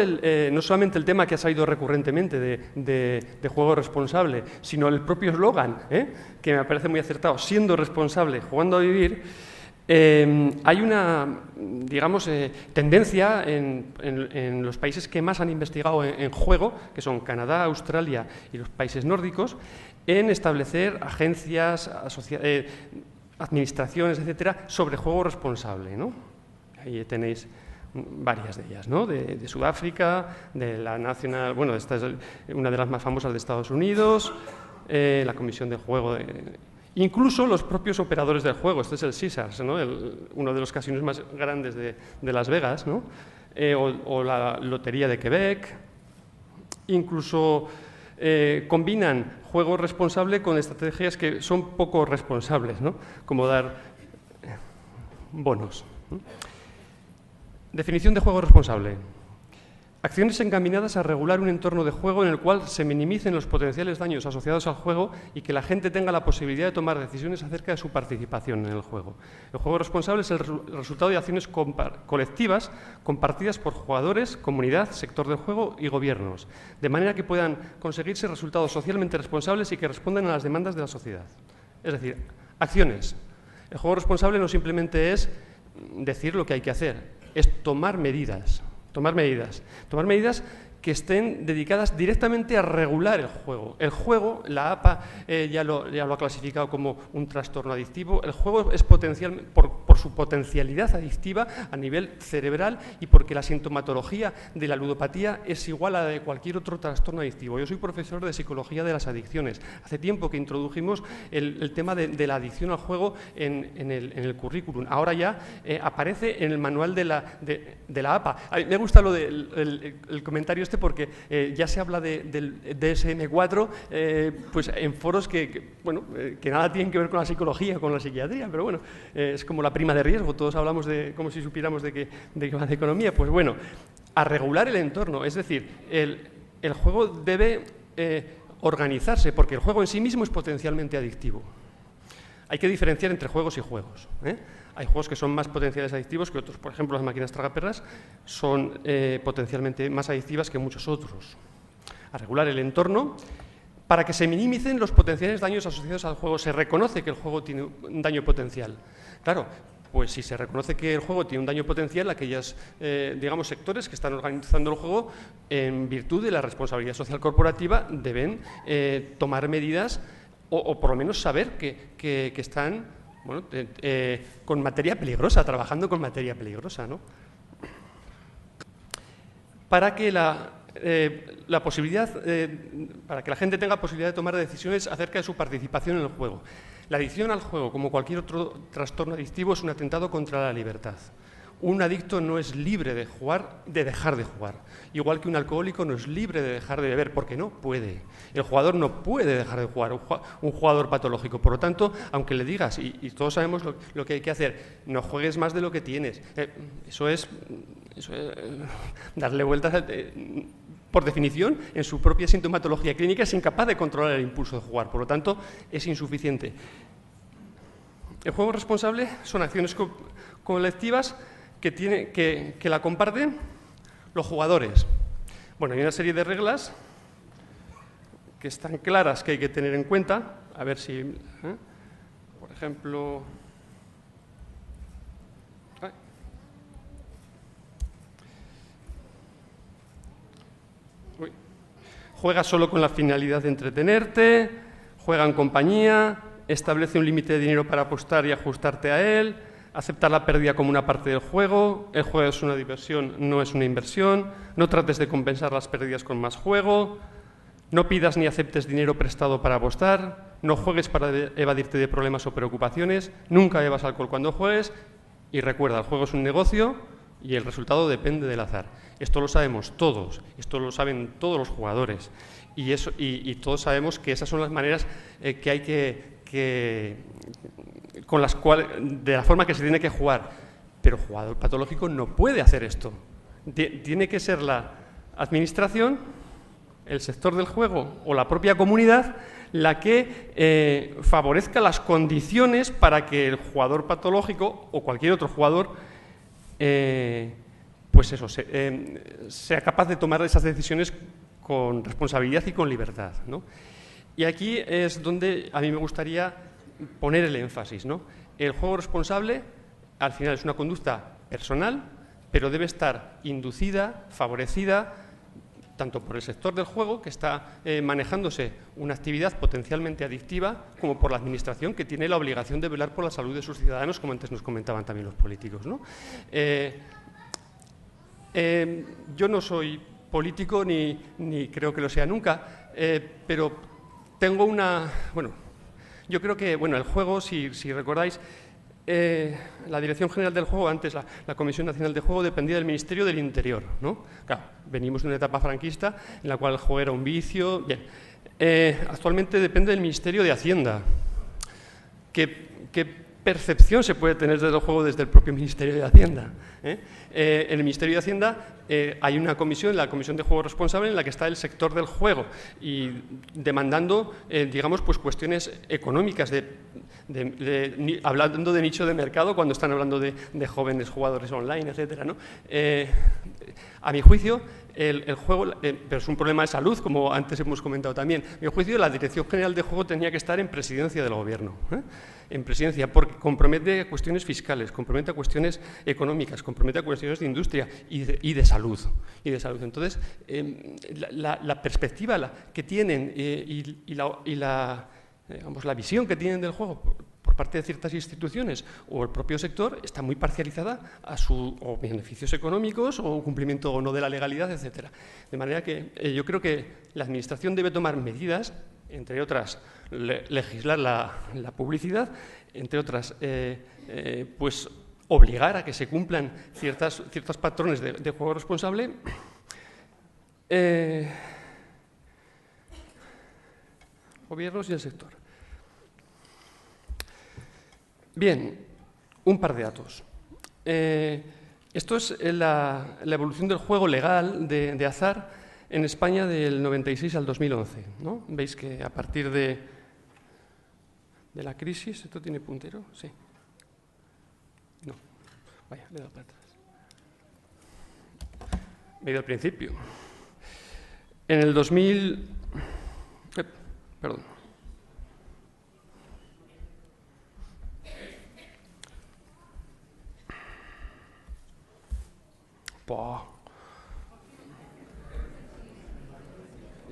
no solamente el tema que ha salido recurrentemente de juego responsable, sino el propio eslogan, que me parece muy acertado, siendo responsable, jugando a vivir. Hay una, tendencia en los países que más han investigado en juego, que son Canadá, Australia y los países nórdicos, en establecer agencias, administraciones, etcétera, sobre juego responsable, ¿no? Ahí tenéis varias de ellas, ¿no? De Sudáfrica, de la National, bueno, esta es una de las más famosas de Estados Unidos, la Comisión de Juego incluso los propios operadores del juego. Este es el Caesars, ¿no? Uno de los casinos más grandes de Las Vegas, ¿no? O la Lotería de Quebec. Incluso combinan juego responsable con estrategias que son poco responsables, ¿no? Como dar bonos. Definición de juego responsable. Acciones encaminadas a regular un entorno de juego en el cual se minimicen los potenciales daños asociados al juego y que la gente tenga la posibilidad de tomar decisiones acerca de su participación en el juego. El juego responsable es el resultado de acciones colectivas compartidas por jugadores, comunidad, sector del juego y gobiernos, de manera que puedan conseguirse resultados socialmente responsables y que respondan a las demandas de la sociedad. Es decir, acciones. El juego responsable no simplemente es decir lo que hay que hacer, es tomar medidas. Tomar medidas que estén dedicadas directamente a regular el juego. El juego, la APA ya lo ha clasificado como un trastorno adictivo. El juego es potencialmente, por por su potencialidad adictiva a nivel cerebral y porque la sintomatología de la ludopatía es igual a la de cualquier otro trastorno adictivo. Yo soy profesor de psicología de las adicciones. Hace tiempo que introdujimos el tema de la adicción al juego en el currículum. Ahora ya aparece en el manual de la APA. A mí me gusta lo el comentario este porque ya se habla del DSM-4 pues en foros que nada tienen que ver con la psicología, con la psiquiatría, pero bueno, es como la prima de riesgo, todos hablamos como si supiéramos de qué va de economía. Pues bueno, a regular el entorno, es decir, el juego debe organizarse, porque el juego en sí mismo es potencialmente adictivo. Hay que diferenciar entre juegos y juegos. Hay juegos que son más potenciales adictivos que otros. Por ejemplo, las máquinas tragaperras son potencialmente más adictivas que muchos otros. A regular el entorno para que se minimicen los potenciales daños asociados al juego. Se reconoce que el juego tiene un daño potencial. Claro, pues si se reconoce que el juego tiene un daño potencial, aquellos digamos, sectores que están organizando el juego, en virtud de la responsabilidad social corporativa, deben tomar medidas o por lo menos saber que están con materia peligrosa, trabajando con materia peligrosa, ¿no? Para que para que la gente tenga posibilidad de tomar decisiones acerca de su participación en el juego. La adicción al juego, como cualquier otro trastorno adictivo, es un atentado contra la libertad. Un adicto no es libre de dejar de jugar. Igual que un alcohólico no es libre de dejar de beber, porque no puede. El jugador no puede dejar de jugar, un jugador patológico. Por lo tanto, aunque le digas, y todos sabemos lo que hay que hacer, no juegues más de lo que tienes. Eso es darle vueltas, por definición, en su propia sintomatología clínica, es incapaz de controlar el impulso de jugar. Por lo tanto, es insuficiente. El juego responsable son acciones colectivas que la comparten los jugadores. Bueno, hay una serie de reglas que están claras que hay que tener en cuenta. A ver si, por ejemplo... Juega solo con la finalidad de entretenerte, juega en compañía, establece un límite de dinero para apostar y ajustarte a él, aceptar la pérdida como una parte del juego, el juego es una diversión, no es una inversión, no trates de compensar las pérdidas con más juego, no pidas ni aceptes dinero prestado para apostar, no juegues para evadirte de problemas o preocupaciones, nunca bebas alcohol cuando juegues y recuerda, el juego es un negocio y el resultado depende del azar. Esto lo sabemos todos, esto lo saben todos los jugadores y todos sabemos que esas son las maneras que hay con las cuales, de la forma que se tiene que jugar. Pero el jugador patológico no puede hacer esto. Tiene que ser la administración, el sector del juego o la propia comunidad la que favorezca las condiciones para que el jugador patológico o cualquier otro jugador pues eso, sea capaz de tomar esas decisiones con responsabilidad y con libertad, ¿no? Y aquí es donde a mí me gustaría poner el énfasis, ¿no? El juego responsable, al final, es una conducta personal, pero debe estar inducida, favorecida, tanto por el sector del juego, que está manejándose una actividad potencialmente adictiva, como por la administración, que tiene la obligación de velar por la salud de sus ciudadanos, como antes nos comentaban también los políticos, ¿no? Yo no soy político ni creo que lo sea nunca, pero tengo yo creo que, el juego, si recordáis, la Dirección General del Juego, antes la Comisión Nacional de Juego, dependía del Ministerio del Interior, ¿no? Claro, venimos de una etapa franquista en la cual el juego era un vicio. Bien, actualmente depende del Ministerio de Hacienda. ¿Qué percepción se puede tener del juego desde el propio Ministerio de Hacienda? En el Ministerio de Hacienda hay una comisión, la Comisión de Juego Responsable, en la que está el sector del juego y demandando, digamos, pues cuestiones económicas, hablando de nicho de mercado cuando están hablando de jóvenes jugadores online, etcétera, ¿no? A mi juicio, el juego, pero es un problema de salud, como antes hemos comentado también. A mi juicio, la Dirección General de Juego tenía que estar en presidencia del Gobierno, en presidencia, porque compromete a cuestiones fiscales, compromete a cuestiones económicas, compromete a cuestiones de industria y de salud. Entonces, la perspectiva que tienen y la visión que tienen del juego, por parte de ciertas instituciones o el propio sector está muy parcializada a sus beneficios económicos o cumplimiento o no de la legalidad, etcétera. De manera que yo creo que la Administración debe tomar medidas, entre otras, legislar la publicidad, entre otras, pues obligar a que se cumplan ciertos patrones de juego responsable. Gobiernos y el sector. Bien, un par de datos. Esto es la evolución del juego legal de azar en España del 96 al 2011, ¿no? Veis que a partir de la crisis, ¿esto tiene puntero? Sí. No. Vaya, le he dado para atrás. Me he ido al principio. En el 2000... Perdón.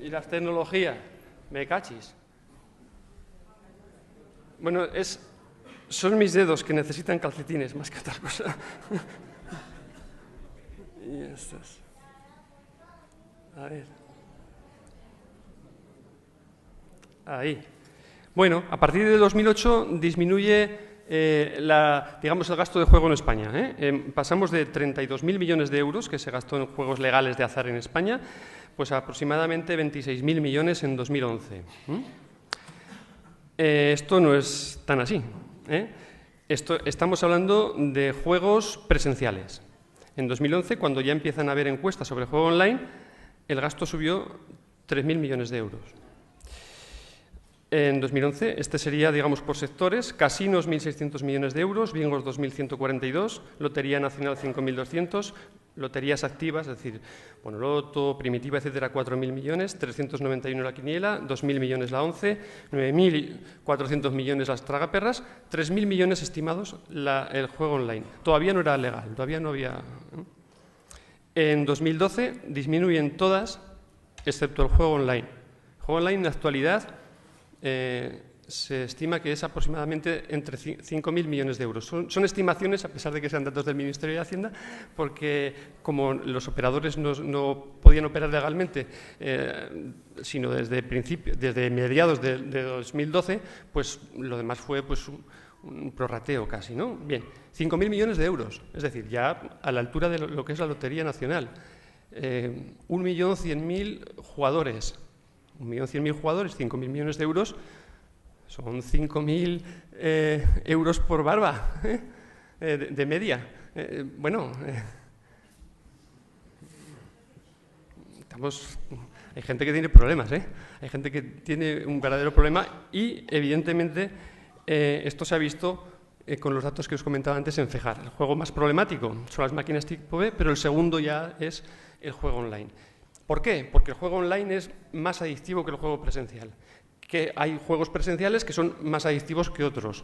¿Y las tecnologías? Me cachis. Bueno, son mis dedos que necesitan calcetines más que otra cosa. Y estas. A ver. Ahí. Bueno, a partir de 2008 disminuye digamos, el gasto de juego en España. Pasamos de 32.000 millones de euros que se gastó en juegos legales de azar en España, pues a aproximadamente 26.000 millones en 2011. Esto no es tan así. Estamos hablando de juegos presenciales. En 2011, cuando ya empiezan a haber encuestas sobre el juego online, el gasto subió 3.000 millones de euros. En 2011, este sería, digamos, por sectores: casinos, 1.600 millones de euros, bingos, 2.142, Lotería Nacional, 5.200, loterías activas, es decir, bueno, loto, primitiva, etcétera, 4.000 millones, 391 la quiniela, 2.000 millones la 11, 9.400 millones las tragaperras, 3.000 millones estimados el juego online. Todavía no era legal, todavía no había... En 2012 disminuyen todas, excepto el juego online. El juego online en la actualidad se estima que es aproximadamente entre 5.000 millones de euros. Son estimaciones, a pesar de que sean datos del Ministerio de Hacienda, porque como los operadores no podían operar legalmente, sino desde mediados de 2012, pues lo demás fue pues un prorrateo casi, ¿no? Bien, 5.000 millones de euros, es decir, ya a la altura de lo que es la Lotería Nacional. 1.100.000 jugadores. 1.100.000 jugadores, 5.000 millones de euros, son 5.000 euros por barba, de media. Hay gente que tiene problemas, hay gente que tiene un verdadero problema y, evidentemente, esto se ha visto con los datos que os comentaba antes en Cejar. El juego más problemático son las máquinas tipo B, pero el segundo ya es el juego online. ¿Por qué? Porque el juego online es más adictivo que el juego presencial. Que hay juegos presenciales que son más adictivos que otros.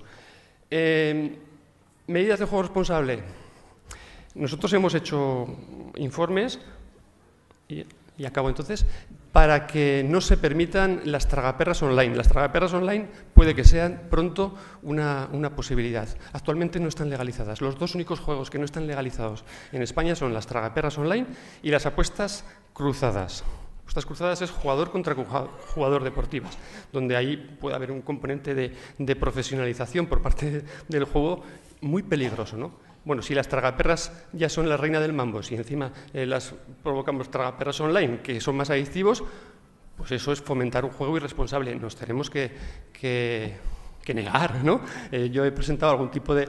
Medidas de juego responsable. Nosotros hemos hecho informes, y acabo entonces, para que no se permitan las tragaperras online. Las tragaperras online puede que sean pronto una posibilidad. Actualmente no están legalizadas. Los dos únicos juegos que no están legalizados en España son las tragaperras online y las apuestas cruzadas. Apuestas cruzadas es jugador contra jugador deportivas, donde ahí puede haber un componente de profesionalización por parte del juego muy peligroso, ¿no? Bueno, si las tragaperras ya son la reina del mambo, si encima las provocamos tragaperras online, que son más adictivos, pues eso es fomentar un juego irresponsable. Nos tenemos que negar, ¿no? Yo he presentado algún tipo de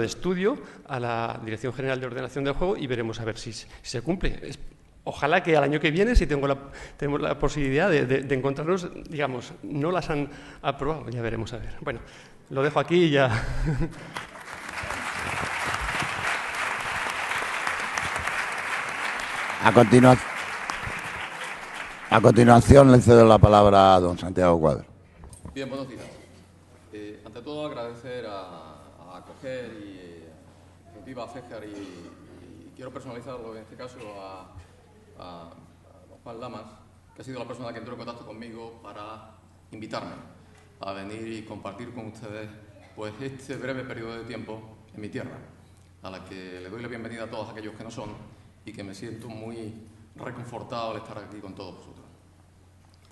estudio a la Dirección General de Ordenación del Juego y veremos a ver si se cumple. Ojalá que al año que viene, si tenemos la posibilidad de encontrarnos, digamos, no las han aprobado, ya veremos a ver. Bueno, lo dejo aquí y ya. A continuación le cedo la palabra a don Santiago Cuadro. Bien, buenos días. Ante todo, agradecer a Acoger y Iniciativa a Cejar y quiero personalizarlo en este caso a Juan Lamas, que ha sido la persona que entró en contacto conmigo para invitarme a venir y compartir con ustedes pues este breve periodo de tiempo en mi tierra, a la que le doy la bienvenida a todos aquellos que no son y que me siento muy reconfortado al estar aquí con todos vosotros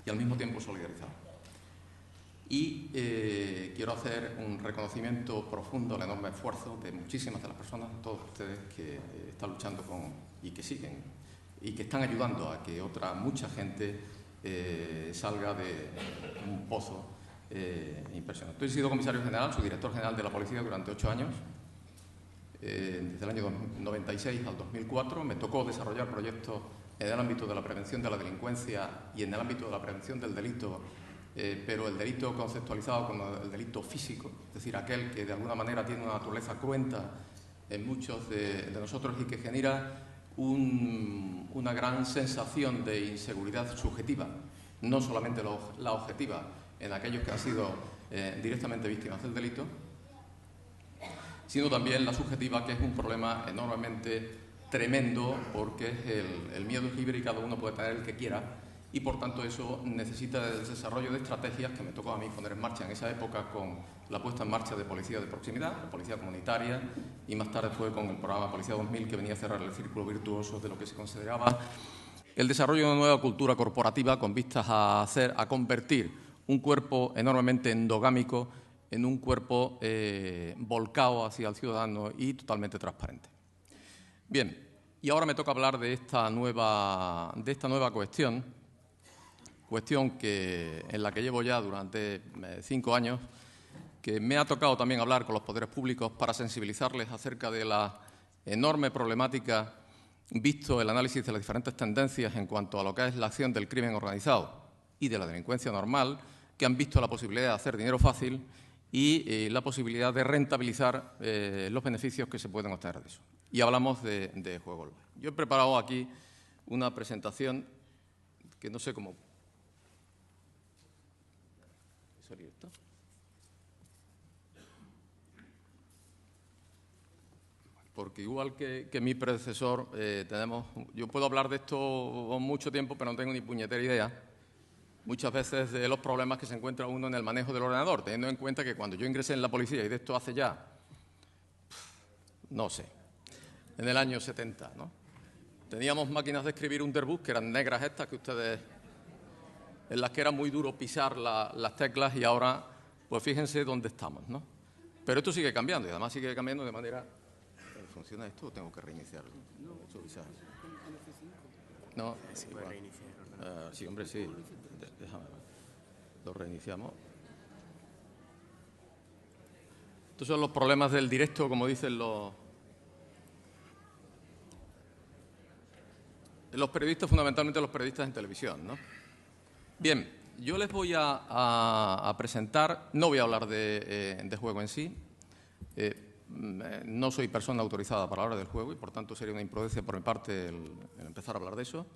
y al mismo tiempo solidarizado. Y quiero hacer un reconocimiento profundo al enorme esfuerzo de muchísimas de las personas, de todos ustedes que están luchando y que siguen y que están ayudando a que mucha gente salga de un pozo impresionante. Yo he sido comisario general, subdirector general de la Policía durante 8 años. Desde el año 96 al 2004 me tocó desarrollar proyectos en el ámbito de la prevención de la delincuencia y en el ámbito de la prevención del delito, pero el delito conceptualizado como el delito físico, es decir, aquel que de alguna manera tiene una naturaleza cruenta en muchos de nosotros y que genera una gran sensación de inseguridad subjetiva, no solamente la objetiva en aquellos que han sido directamente víctimas del delito, sino también la subjetiva, que es un problema enormemente tremendo, porque el miedo es libre y cada uno puede tener el que quiera, y por tanto eso necesita el desarrollo de estrategias que me tocó a mí poner en marcha en esa época con la puesta en marcha de policía de proximidad, de policía comunitaria, y más tarde fue con el programa Policía 2000, que venía a cerrar el círculo virtuoso de lo que se consideraba el desarrollo de una nueva cultura corporativa con vistas a convertir un cuerpo enormemente endogámico en un cuerpo volcado hacia el ciudadano y totalmente transparente. Bien, y ahora me toca hablar de esta nueva cuestión en la que llevo ya durante 5 años, que me ha tocado también hablar con los poderes públicos para sensibilizarles acerca de la enorme problemática, visto el análisis de las diferentes tendencias en cuanto a lo que es la acción del crimen organizado y de la delincuencia normal, que han visto la posibilidad de hacer dinero fácil y la posibilidad de rentabilizar los beneficios que se pueden obtener de eso. Y hablamos de juego online. Yo he preparado aquí una presentación que no sé cómo... ¿Salir esto? Porque igual que mi predecesor, yo puedo hablar de esto mucho tiempo, pero no tengo ni puñetera idea muchas veces de los problemas que se encuentra uno en el manejo del ordenador, teniendo en cuenta que cuando yo ingresé en la policía, y de esto hace ya, no sé, en el año 70, ¿no? Teníamos máquinas de escribir Underbook, que eran negras estas, en las que era muy duro pisar las teclas, y ahora, pues fíjense dónde estamos, ¿no? Pero esto sigue cambiando, y además sigue cambiando de manera... ¿Funciona esto o tengo que reiniciarlo? No, se puede reiniciar. Sí, hombre, sí. Déjame ver. Lo reiniciamos. Estos son los problemas del directo, como dicen los periodistas, fundamentalmente los periodistas en televisión, ¿no? Bien, yo les voy a presentar, no voy a hablar de juego en sí, no soy persona autorizada para hablar del juego y por tanto sería una imprudencia por mi parte el empezar a hablar de eso,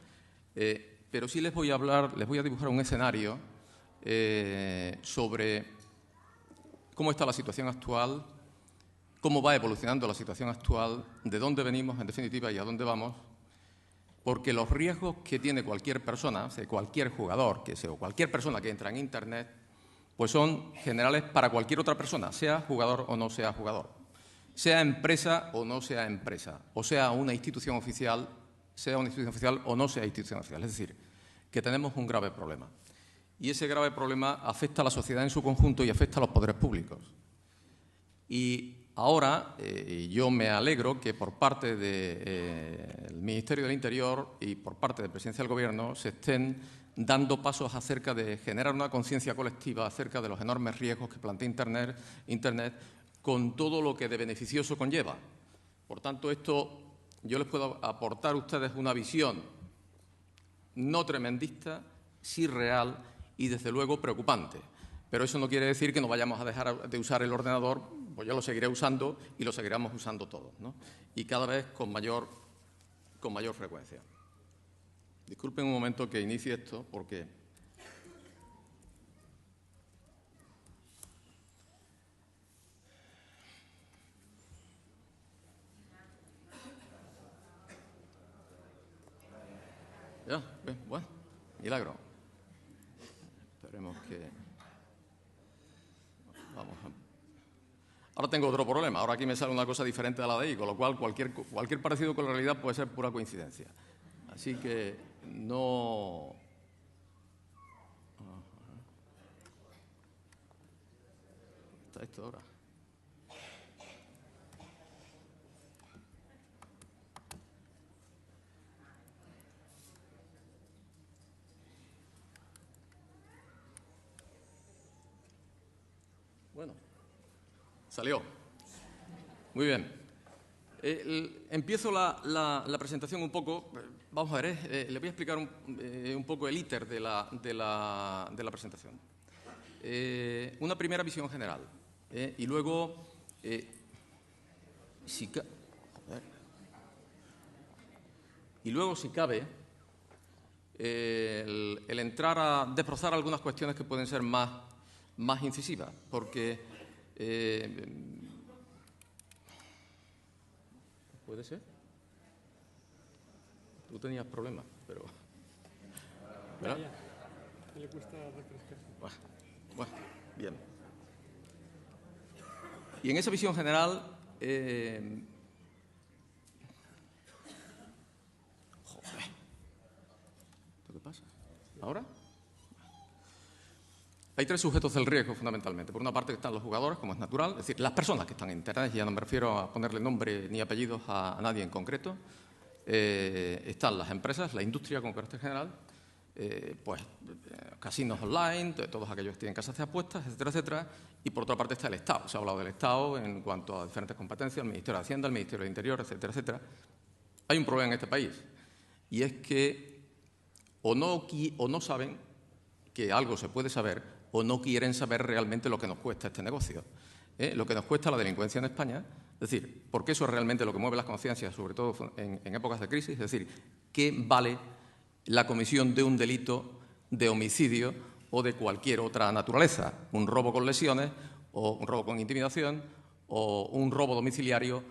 pero sí les voy a dibujar un escenario sobre cómo está la situación actual, cómo va evolucionando la situación actual, de dónde venimos en definitiva y a dónde vamos, porque los riesgos que tiene cualquier persona, o sea, cualquier jugador o cualquier persona que entra en Internet, pues son generales para cualquier otra persona, sea jugador o no sea jugador, sea empresa o no sea empresa, o sea una institución oficial o no sea institución oficial. Es decir, que tenemos un grave problema. Y ese grave problema afecta a la sociedad en su conjunto y afecta a los poderes públicos. Y ahora yo me alegro que por parte del Ministerio del Interior y por parte de la Presidencia del Gobierno se estén dando pasos acerca de generar una conciencia colectiva acerca de los enormes riesgos que plantea Internet con todo lo que de beneficioso conlleva. Por tanto, yo les puedo aportar a ustedes una visión no tremendista, sí real y, desde luego, preocupante. Pero eso no quiere decir que no vayamos a dejar de usar el ordenador, pues yo lo seguiré usando y lo seguiremos usando todos, ¿no? Y cada vez con mayor frecuencia. Disculpen un momento que inicie esto, porque... Ya, bueno, milagro. Esperemos que... Vamos. Ahora tengo otro problema. Ahora aquí me sale una cosa diferente a la de ahí, con lo cual cualquier parecido con la realidad puede ser pura coincidencia. Así que no... ¿Está esto ahora? Bueno, salió. Muy bien. Empiezo la presentación un poco. Vamos a ver, le voy a explicar un poco el íter de la presentación. Una primera visión general. Y luego, si cabe, el entrar a desbrozar algunas cuestiones que pueden ser más incisivas, porque ¿puede ser? Tú tenías problemas, pero... ¿verdad? Le cuesta refrescarse. Bueno, bien. Y en esa visión general... Joder. ¿Qué pasa? ¿Ahora? Hay tres sujetos del riesgo, fundamentalmente. Por una parte están los jugadores, como es natural, es decir, las personas que están en Internet, ya no me refiero a ponerle nombre ni apellidos a nadie en concreto. Están las empresas, la industria con carácter general, casinos online, todos aquellos que tienen casas de apuestas, etcétera, etcétera. Y por otra parte está el Estado. Se ha hablado del Estado en cuanto a diferentes competencias, el Ministerio de Hacienda, el Ministerio de Interior, etcétera, etcétera. Hay un problema en este país, y es que o no saben que algo se puede saber, o no quieren saber realmente lo que nos cuesta este negocio, lo que nos cuesta la delincuencia en España, es decir, porque eso es realmente lo que mueve las conciencias, sobre todo en épocas de crisis, es decir, ¿qué vale la comisión de un delito de homicidio o de cualquier otra naturaleza? Un robo con lesiones, o un robo con intimidación, o un robo domiciliario,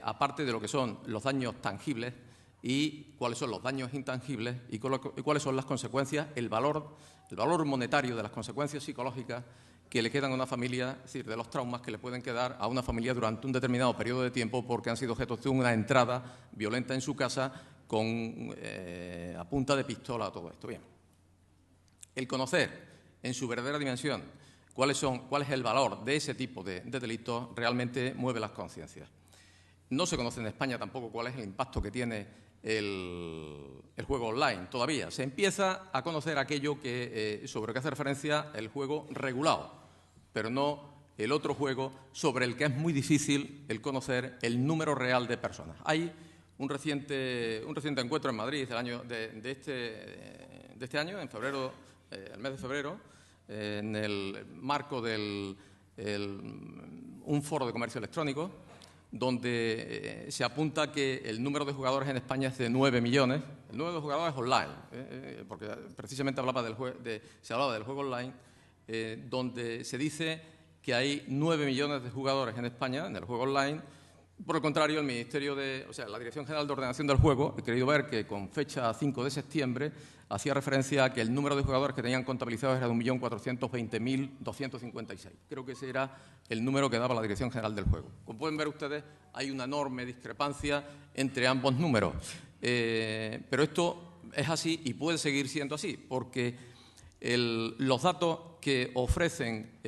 aparte de lo que son los daños tangibles y cuáles son los daños intangibles y cuáles son las consecuencias, el valor monetario de las consecuencias psicológicas que le quedan a una familia, es decir, de los traumas que le pueden quedar a una familia durante un determinado periodo de tiempo porque han sido objetos de una entrada violenta en su casa a punta de pistola, todo esto. Bien. El conocer en su verdadera dimensión cuál es el valor de ese tipo de delitos realmente mueve las conciencias. No se conoce en España tampoco cuál es el impacto que tiene el juego online todavía. Se empieza a conocer aquello sobre que hace referencia el juego regulado, pero no el otro juego sobre el que es muy difícil el conocer el número real de personas. Hay un reciente encuentro en Madrid de este año, en febrero, el mes de febrero, en el marco de un foro de comercio electrónico, donde se apunta que el número de jugadores en España es de 9 millones. El número de jugadores online, porque precisamente se hablaba del juego online, donde se dice que hay 9 millones de jugadores en España en el juego online. Por el contrario, la Dirección General de Ordenación del Juego, he querido ver que con fecha 5 de septiembre hacía referencia a que el número de jugadores que tenían contabilizados era de 1.420.256. Creo que ese era el número que daba la Dirección General del Juego. Como pueden ver ustedes, hay una enorme discrepancia entre ambos números. Pero esto es así y puede seguir siendo así, porque los datos que ofrecen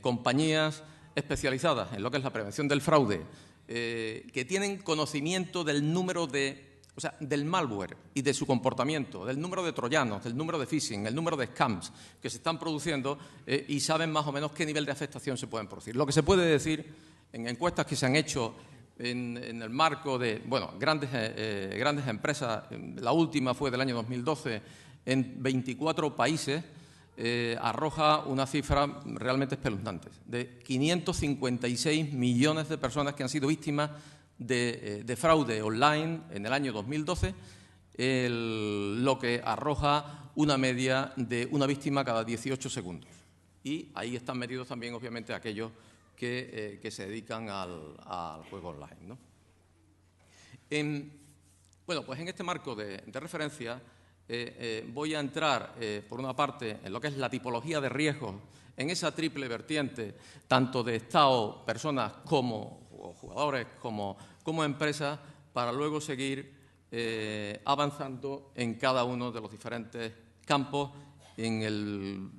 compañías especializadas en lo que es la prevención del fraude, que tienen conocimiento del número del malware y de su comportamiento, del número de troyanos, del número de phishing, el número de scams que se están produciendo y saben más o menos qué nivel de afectación se pueden producir. Lo que se puede decir en encuestas que se han hecho en el marco de grandes empresas, la última fue del año 2012, en 24 países, arroja una cifra realmente espeluznante, de 556 millones de personas que han sido víctimas de fraude online en el año 2012, lo que arroja una media de una víctima cada 18 segundos. Y ahí están metidos también, obviamente, aquellos que se dedican al juego online, ¿no? Bueno, pues en este marco de referencia, voy a entrar, por una parte, en lo que es la tipología de riesgos, en esa triple vertiente, tanto de Estado, personas como jugadores, como empresas, para luego seguir avanzando en cada uno de los diferentes campos en el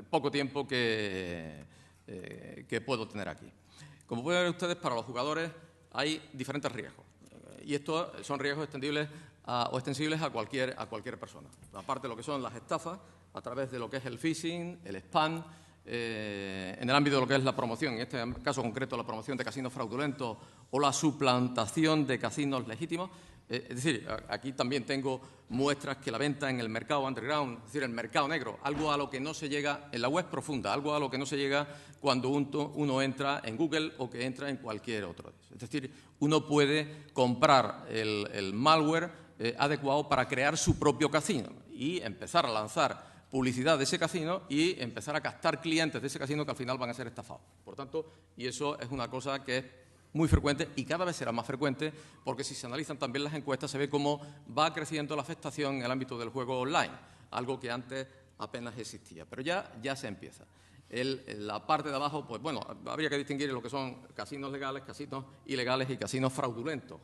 poco tiempo que puedo tener aquí. Como pueden ver ustedes, para los jugadores hay diferentes riesgos. Y estos son riesgos extendibles o extensibles a cualquier persona. Aparte de lo que son las estafas, a través de lo que es el phishing, el spam, en el ámbito de lo que es la promoción, en este caso concreto la promoción de casinos fraudulentos o la suplantación de casinos legítimos. Es decir, aquí también tengo muestras que la venta en el mercado underground, es decir, el mercado negro, algo a lo que no se llega en la web profunda, algo a lo que no se llega cuando uno entra en Google o que entra en cualquier otro. Es decir, uno puede comprar el malware adecuado para crear su propio casino y empezar a lanzar publicidad de ese casino y empezar a captar clientes de ese casino que al final van a ser estafados. Por tanto, y eso es una cosa que es muy frecuente y cada vez será más frecuente porque si se analizan también las encuestas se ve cómo va creciendo la afectación en el ámbito del juego online, algo que antes apenas existía, pero ya se empieza. La parte de abajo, pues bueno, habría que distinguir lo que son casinos legales, casinos ilegales y casinos fraudulentos,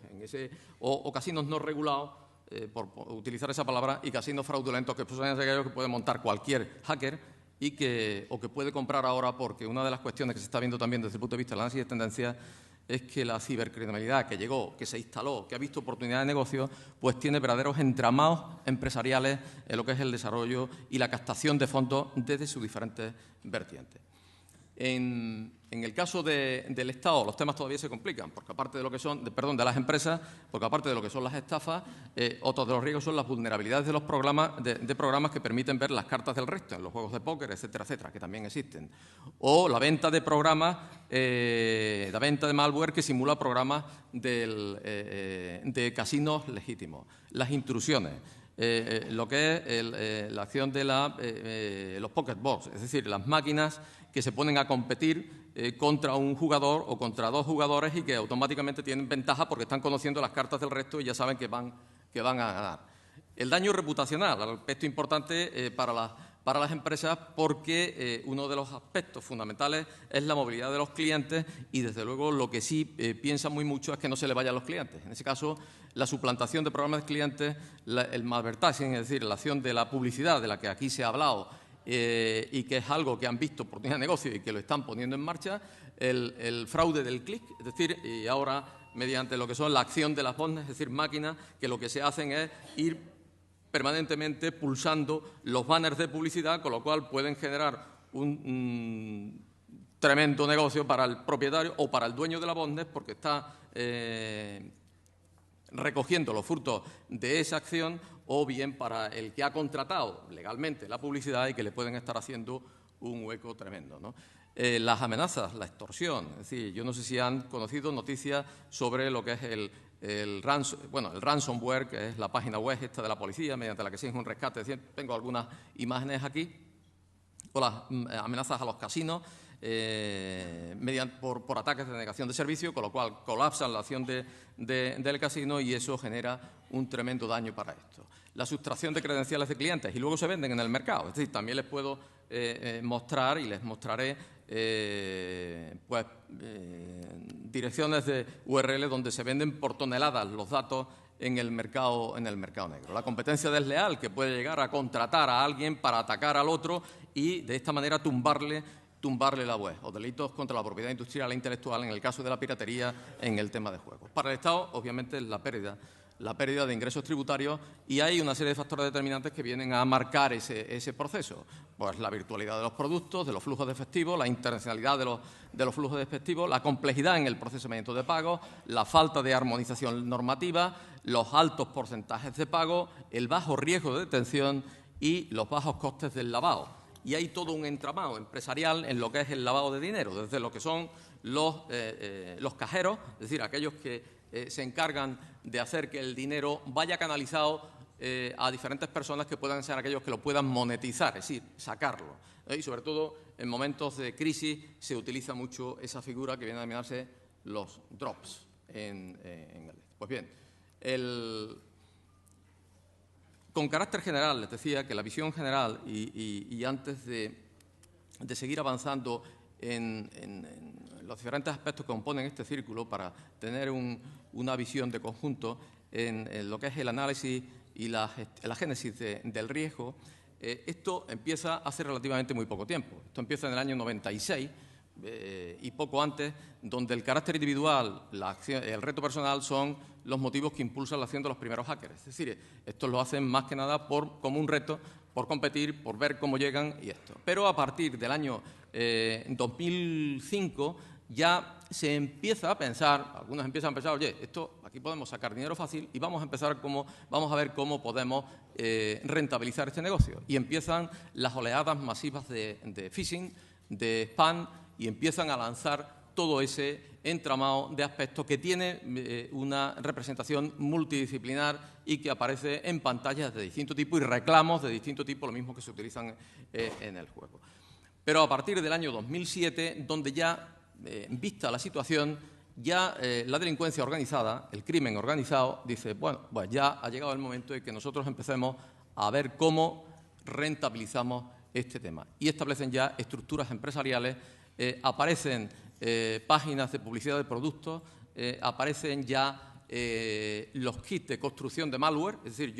o casinos no regulados, por utilizar esa palabra, y casinos fraudulentos, que son aquellos que puede montar cualquier hacker o que puede comprar ahora, porque una de las cuestiones que se está viendo también desde el punto de vista del análisis de tendencias es que la cibercriminalidad que llegó, que se instaló, que ha visto oportunidades de negocio, pues tiene verdaderos entramados empresariales en lo que es el desarrollo y la captación de fondos desde sus diferentes vertientes. En el caso del Estado, los temas todavía se complican, porque aparte de lo que son, de las empresas, porque aparte de lo que son las estafas, otros de los riesgos son las vulnerabilidades de los programas, de programas que permiten ver las cartas del resto, en los juegos de póker, etcétera, etcétera, que también existen. O la venta de programas, la venta de malware que simula programas de casinos legítimos. Las intrusiones. Lo que es la acción de los pocket box, es decir, las máquinas que se ponen a competir contra un jugador o contra dos jugadores y que automáticamente tienen ventaja porque están conociendo las cartas del resto y ya saben que van a ganar. El daño reputacional, aspecto importante para las empresas porque uno de los aspectos fundamentales es la movilidad de los clientes y, desde luego, lo que sí piensan muy mucho es que no se le vayan los clientes. En ese caso, la suplantación de programas de clientes, el malvertising, es decir, la acción de la publicidad de la que aquí se ha hablado y que es algo que han visto oportunidad de negocio y que lo están poniendo en marcha, el fraude del clic, es decir, y ahora mediante lo que son la acción de las botnets, es decir, máquinas que lo que se hacen es ir permanentemente pulsando los banners de publicidad, con lo cual pueden generar un tremendo negocio para el propietario o para el dueño de la botnet porque está recogiendo los frutos de esa acción, o bien para el que ha contratado legalmente la publicidad y que le pueden estar haciendo un hueco tremendo, ¿no? Las amenazas, la extorsión, es decir, yo no sé si han conocido noticias sobre lo que es el ransomware, que es la página web esta de la policía, mediante la que se hace un rescate. Es decir, tengo algunas imágenes aquí, o las amenazas a los casinos, por ataques de negación de servicio, con lo cual colapsan la acción del casino y eso genera un tremendo daño para esto. La sustracción de credenciales de clientes y luego se venden en el mercado. Es decir, también les puedo mostrar y les mostraré direcciones de URL donde se venden por toneladas los datos en el mercado negro. La competencia desleal, que puede llegar a contratar a alguien para atacar al otro y de esta manera tumbarle la web, o delitos contra la propiedad industrial e intelectual en el caso de la piratería en el tema de juegos. Para el Estado, obviamente, es la pérdida de ingresos tributarios, y hay una serie de factores determinantes que vienen a marcar ese proceso. Pues la virtualidad de los productos, de los flujos de efectivo, la internacionalidad de los flujos de efectivo, la complejidad en el procesamiento de pagos, la falta de armonización normativa, los altos porcentajes de pago, el bajo riesgo de detención y los bajos costes del lavado. Y hay todo un entramado empresarial en lo que es el lavado de dinero, desde lo que son los cajeros, es decir, aquellos que se encargan de hacer que el dinero vaya canalizado a diferentes personas que puedan ser aquellos que lo puedan monetizar, es decir, sacarlo. Y sobre todo en momentos de crisis se utiliza mucho esa figura que viene a denominarse los drops. Pues bien, Con carácter general, les decía que la visión general, y antes de seguir avanzando en los diferentes aspectos que componen este círculo para tener una visión de conjunto en lo que es el análisis y la génesis del riesgo, esto empieza hace relativamente muy poco tiempo. Esto empieza en el año 96 y poco antes, donde el carácter individual, el reto personal son los motivos que impulsan la acción de los primeros hackers. Es decir, estos lo hacen más que nada como un reto, por competir, por ver cómo llegan y esto. Pero a partir del año 2005 ya se empieza a pensar, algunos empiezan a pensar, oye, aquí podemos sacar dinero fácil y vamos a ver cómo podemos rentabilizar este negocio. Y empiezan las oleadas masivas de phishing, de spam, y empiezan a lanzar todo ese entramado de aspectos que tiene una representación multidisciplinar y que aparece en pantallas de distinto tipo y reclamos de distinto tipo, lo mismo que se utilizan en el juego. Pero a partir del año 2007, donde ya, vista la situación, ya la delincuencia organizada, el crimen organizado, dice, bueno, pues ya ha llegado el momento de que nosotros empecemos a ver cómo rentabilizamos este tema. Y establecen ya estructuras empresariales, aparecen páginas de publicidad de productos, aparecen ya los kits de construcción de malware, es decir,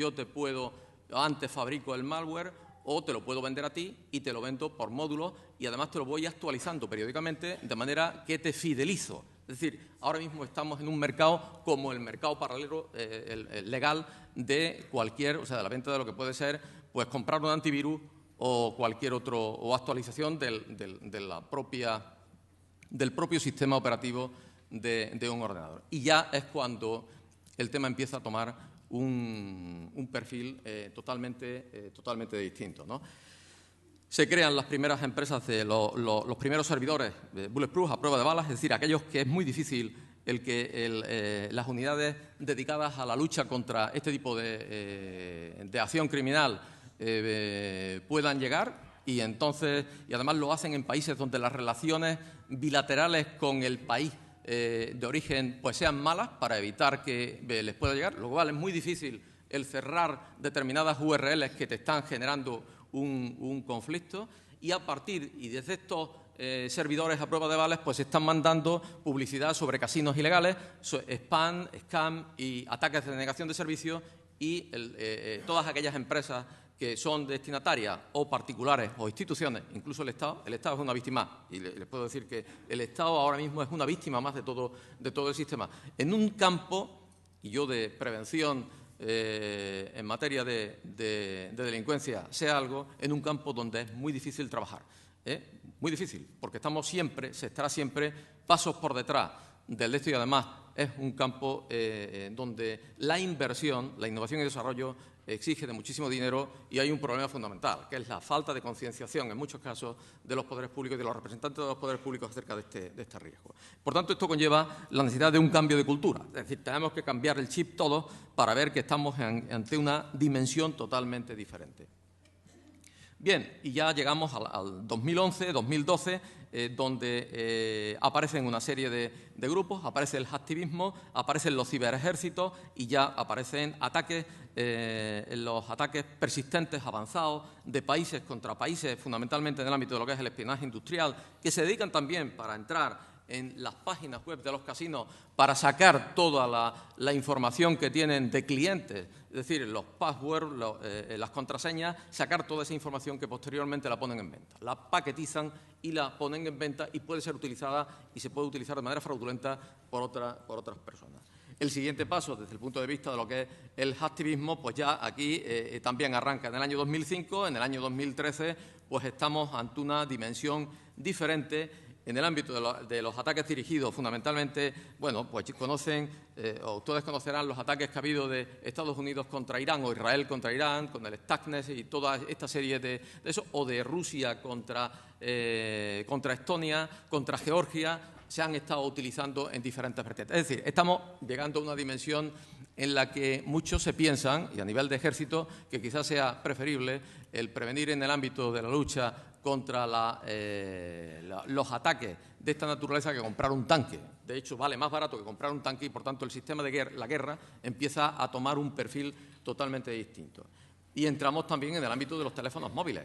antes fabrico el malware o te lo puedo vender a ti y te lo vendo por módulos y además te lo voy actualizando periódicamente de manera que te fidelizo. Es decir, ahora mismo estamos en un mercado como el mercado paralelo el legal de cualquier, o sea, de la venta de lo que puede ser, pues comprar un antivirus o cualquier otro, o actualización del propio sistema operativo de un ordenador. Y ya es cuando el tema empieza a tomar un perfil totalmente distinto, ¿no? Se crean las primeras empresas, los primeros servidores bulletproof a prueba de balas, es decir, aquellos que es muy difícil las unidades dedicadas a la lucha contra este tipo de acción criminal puedan llegar, y además lo hacen en países donde las relaciones bilaterales con el país de origen pues sean malas para evitar que les pueda llegar, lo cual es muy difícil el cerrar determinadas URLs que te están generando un conflicto, y a partir y desde estos servidores a prueba de balas pues se están mandando publicidad sobre casinos ilegales, spam, scam y ataques de negación de servicios, y todas aquellas empresas que son destinatarias o particulares o instituciones, incluso el Estado es una víctima más, y les puedo decir que el Estado ahora mismo es una víctima más de todo el sistema. En un campo, y yo de prevención en materia de delincuencia sé algo, en un campo donde es muy difícil trabajar. Muy difícil, porque se estará siempre pasos por detrás del esto, y además es un campo donde la inversión, la innovación y desarrollo exige de muchísimo dinero, y hay un problema fundamental, que es la falta de concienciación, en muchos casos, de los poderes públicos y de los representantes de los poderes públicos acerca de este riesgo. Por tanto, esto conlleva la necesidad de un cambio de cultura. Es decir, tenemos que cambiar el chip todos para ver que estamos ante una dimensión totalmente diferente. Bien, y ya llegamos al 2011, 2012, donde aparecen una serie de grupos, aparece el hacktivismo, aparecen los ciberejércitos y ya aparecen ataques, los ataques persistentes, avanzados, de países contra países, fundamentalmente en el ámbito de lo que es el espionaje industrial, que se dedican también para entrar en las páginas web de los casinos para sacar toda la información que tienen de clientes, es decir, los passwords, las contraseñas, sacar toda esa información que posteriormente la ponen en venta. La paquetizan y la ponen en venta y puede ser utilizada y se puede utilizar de manera fraudulenta por otras personas. El siguiente paso, desde el punto de vista de lo que es el hacktivismo, pues ya aquí también arranca en el año 2005, en el año 2013, pues estamos ante una dimensión diferente. En el ámbito de los ataques dirigidos, fundamentalmente, bueno, pues conocen, o ustedes conocerán los ataques que ha habido de Estados Unidos contra Irán o Israel contra Irán, con el Stuxnet y toda esta serie de eso, o de Rusia contra Estonia, contra Georgia, se han estado utilizando en diferentes vertientes. Es decir, estamos llegando a una dimensión en la que muchos se piensan, y a nivel de ejército, que quizás sea preferible el prevenir en el ámbito de la lucha contra los ataques de esta naturaleza que comprar un tanque. De hecho, vale más barato que comprar un tanque y, por tanto, el sistema de la guerra empieza a tomar un perfil totalmente distinto. Y entramos también en el ámbito de los teléfonos móviles.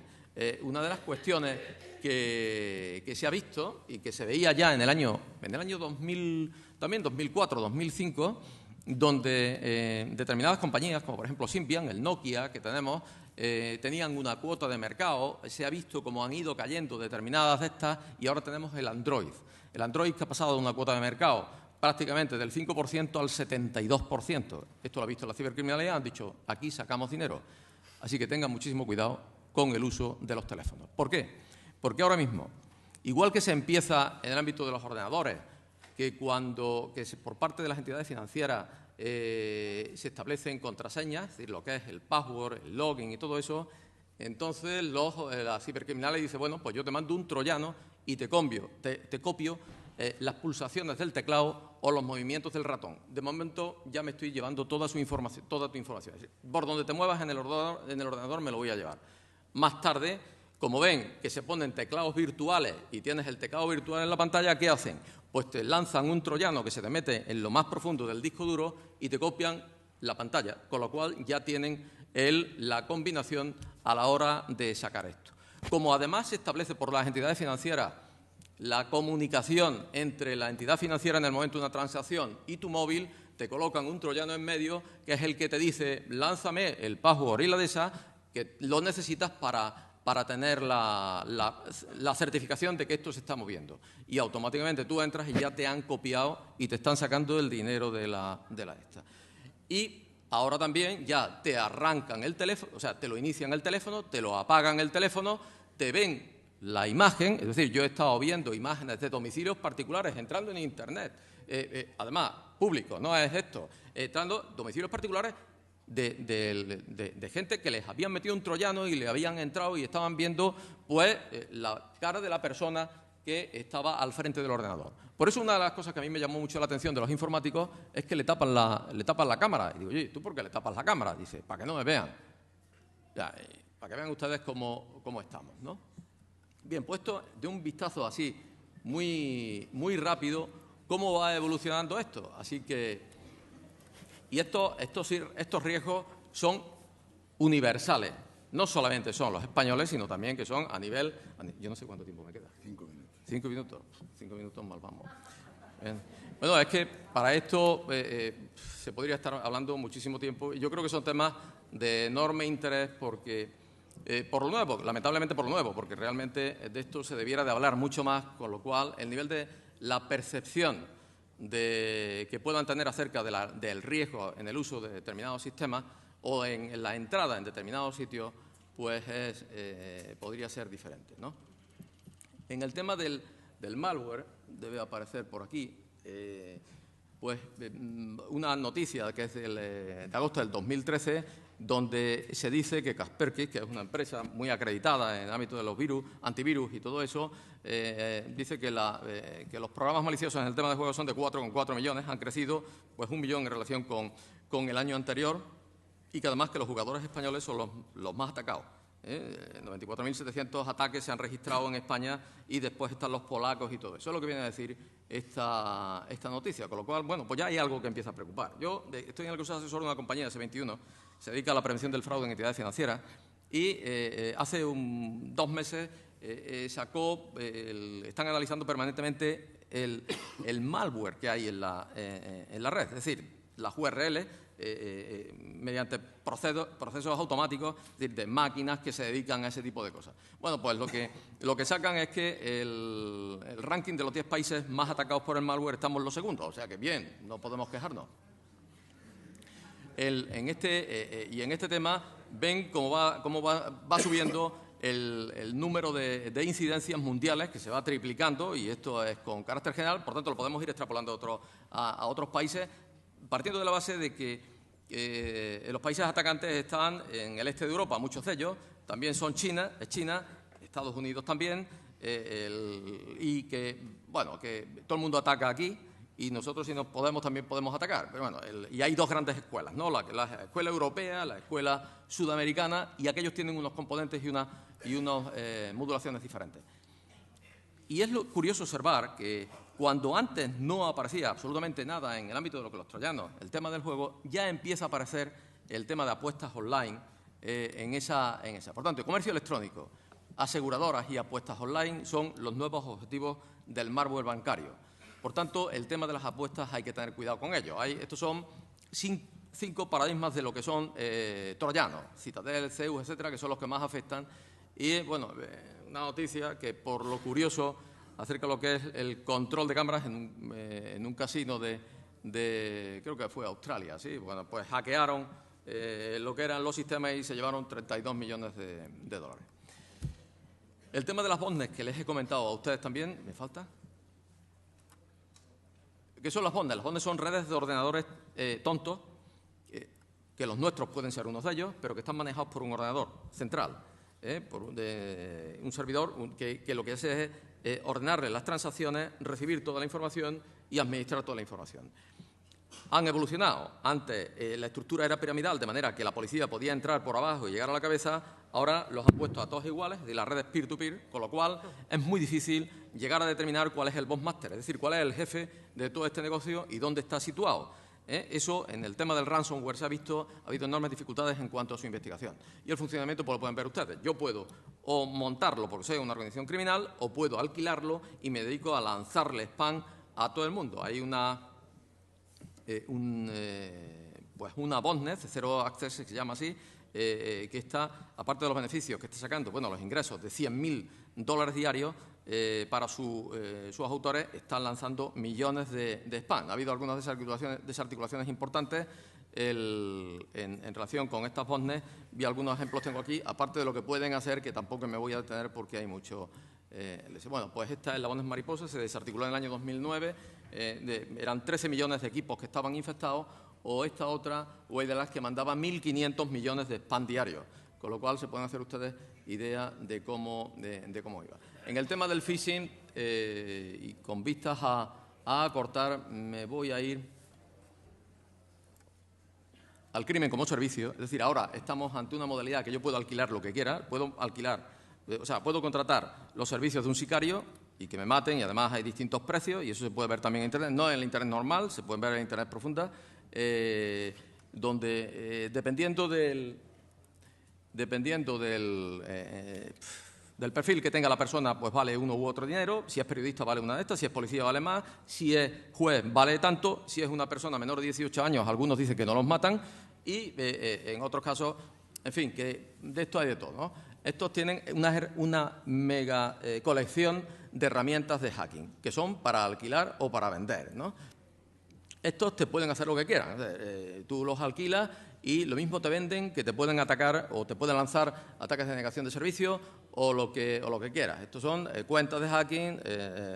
Una de las cuestiones que se ha visto y que se veía ya en el año 2000, también 2004, 2005, donde determinadas compañías, como por ejemplo Symbian, el Nokia que tenemos, tenían una cuota de mercado. Se ha visto cómo han ido cayendo determinadas de estas y ahora tenemos el Android. El Android que ha pasado de una cuota de mercado prácticamente del 5% al 72%. Esto lo ha visto la cibercriminalidad, han dicho, aquí sacamos dinero. Así que tengan muchísimo cuidado con el uso de los teléfonos. ¿Por qué? Porque ahora mismo, igual que se empieza en el ámbito de los ordenadores, que por parte de las entidades financieras se establecen contraseñas, es decir, lo que es el password, el login y todo eso, entonces la cibercriminales dice, bueno, pues yo te mando un troyano y te copio las pulsaciones del teclado o los movimientos del ratón. De momento ya me estoy llevando toda tu información. Es decir, por donde te muevas en el ordenador me lo voy a llevar. Más tarde, como ven que se ponen teclados virtuales y tienes el teclado virtual en la pantalla, ¿qué hacen? Pues te lanzan un troyano que se te mete en lo más profundo del disco duro y te copian la pantalla, con lo cual ya tienen la combinación a la hora de sacar esto. Como además se establece por las entidades financieras la comunicación entre la entidad financiera en el momento de una transacción y tu móvil, te colocan un troyano en medio que es el que te dice, lánzame el password y la de esa, que lo necesitas para tener la certificación de que esto se está moviendo. Y automáticamente tú entras y ya te han copiado y te están sacando el dinero de la esta. Y ahora también ya te arrancan el teléfono, o sea, te lo inician el teléfono, te lo apagan el teléfono, te ven la imagen, es decir, yo he estado viendo imágenes de domicilios particulares entrando en Internet, además, público, no es esto, entrando domicilios particulares de gente que les habían metido un troyano y le habían entrado y estaban viendo, pues, la cara de la persona que estaba al frente del ordenador. Por eso una de las cosas que a mí me llamó mucho la atención de los informáticos es que le tapan la cámara. Y digo, oye, ¿tú por qué le tapas la cámara? Dice, para que no me vean. Ya, para que vean ustedes cómo estamos, ¿no? Bien, puesto de un vistazo así muy, muy rápido, ¿cómo va evolucionando esto? Así que, y estos riesgos son universales. No solamente son los españoles, sino también que son a nivel... Yo no sé cuánto tiempo me queda. 5 minutos. 5 minutos. 5 minutos mal vamos. Bien. Bueno, es que para esto se podría estar hablando muchísimo tiempo. Y yo creo que son temas de enorme interés porque... por lo nuevo, lamentablemente por lo nuevo, porque realmente de esto se debiera de hablar mucho más, con lo cual el nivel de la percepción que puedan tener acerca del riesgo en el uso de determinados sistemas o en la entrada en determinados sitios, pues podría ser diferente, ¿no? En el tema del malware, debe aparecer por aquí, pues una noticia que es de agosto del 2013, donde se dice que Kaspersky, que es una empresa muy acreditada en el ámbito de los virus, antivirus y todo eso, dice que los programas maliciosos en el tema de juegos son de 4,4 millones, han crecido pues 1 millón en relación con el año anterior y que además que los jugadores españoles son los más atacados. 94.700 ataques se han registrado en España y después están los polacos y todo. Eso es lo que viene a decir esta noticia, con lo cual, bueno, pues ya hay algo que empieza a preocupar. Yo estoy en el consejo asesor de una compañía de S21, se dedica a la prevención del fraude en entidades financieras y hace 2 meses están analizando permanentemente el malware que hay en la red, es decir, las URL mediante procesos automáticos de máquinas que se dedican a ese tipo de cosas. Bueno, pues lo que sacan es que el ranking de los 10 países más atacados por el malware estamos los segundos, o sea que bien, no podemos quejarnos. En este tema ven cómo va subiendo el número de incidencias mundiales, que se va triplicando, y esto es con carácter general, por tanto lo podemos ir extrapolando a otros países, partiendo de la base de que los países atacantes están en el este de Europa, muchos de ellos, también son China, Estados Unidos también, y que todo el mundo ataca aquí, y nosotros si nos podemos también podemos atacar. Pero bueno, y hay 2 grandes escuelas, ¿no? La escuela europea, la escuela sudamericana, y aquellos tienen unos componentes y unas modulaciones diferentes. Y es curioso observar que cuando antes no aparecía absolutamente nada en el ámbito de lo que los troyanos, el tema del juego, ya empieza a aparecer el tema de apuestas online en esa. Por tanto, el comercio electrónico, aseguradoras y apuestas online son los nuevos objetivos del malware bancario. Por tanto, el tema de las apuestas hay que tener cuidado con ello. Estos son 5 paradigmas de lo que son troyanos, Citadel, Zeus, etcétera, que son los que más afectan. Y, bueno, una noticia que, por lo curioso, acerca de lo que es el control de cámaras en un casino de creo que fue Australia, ¿sí? Bueno, pues hackearon lo que eran los sistemas y se llevaron 32 millones de dólares. El tema de las botnets que les he comentado a ustedes también, ¿me falta? ¿Qué son las botnets? Las botnets son redes de ordenadores tontos, que los nuestros pueden ser unos de ellos, pero que están manejados por un ordenador central, por un servidor que lo que hace es ordenarle las transacciones, recibir toda la información y administrar toda la información. Han evolucionado. Antes la estructura era piramidal, de manera que la policía podía entrar por abajo y llegar a la cabeza. Ahora los han puesto a todos iguales, de las redes peer-to-peer, con lo cual es muy difícil llegar a determinar cuál es el boss master, es decir, cuál es el jefe de todo este negocio y dónde está situado. Eso, en el tema del ransomware se ha visto, ha habido enormes dificultades en cuanto a su investigación. Y el funcionamiento, pues lo pueden ver ustedes. Yo puedo o montarlo porque soy una organización criminal, o puedo alquilarlo y me dedico a lanzarle spam a todo el mundo. Hay una botnet, Zero Access, que se llama así, que está, aparte de los beneficios que está sacando, bueno, los ingresos de $100.000 diarios, para sus autores están lanzando millones de spam. Ha habido algunas desarticulaciones importantes en relación con estas botnets. Vi algunos ejemplos, tengo aquí, aparte de lo que pueden hacer, que tampoco me voy a detener porque hay mucho. Bueno, pues esta es la botnet mariposa, se desarticuló en el año 2009, eran 13 millones de equipos que estaban infectados, o esta otra, o de las que mandaba 1.500 millones de spam diarios, con lo cual se pueden hacer ustedes idea de cómo iba. En el tema del phishing, y con vistas a acortar, me voy a ir al crimen como servicio. Es decir, ahora estamos ante una modalidad que yo puedo alquilar lo que quiera, puedo contratar los servicios de un sicario y que me maten, y además hay distintos precios, y eso se puede ver también en Internet, no en el Internet normal, se pueden ver en Internet profunda, donde dependiendo del perfil que tenga la persona, pues vale uno u otro dinero. Si es periodista vale una de estas, si es policía vale más, si es juez vale tanto, si es una persona menor de 18 años, algunos dicen que no los matan, y en otros casos, en fin, que de esto hay de todo, ¿no? Estos tienen una mega colección de herramientas de hacking, que son para alquilar o para vender, ¿no? Estos te pueden hacer lo que quieran. Tú los alquilas y lo mismo te venden, que te pueden atacar o te pueden lanzar ataques de negación de servicio o lo que quieras. Estos son cuentas de hacking,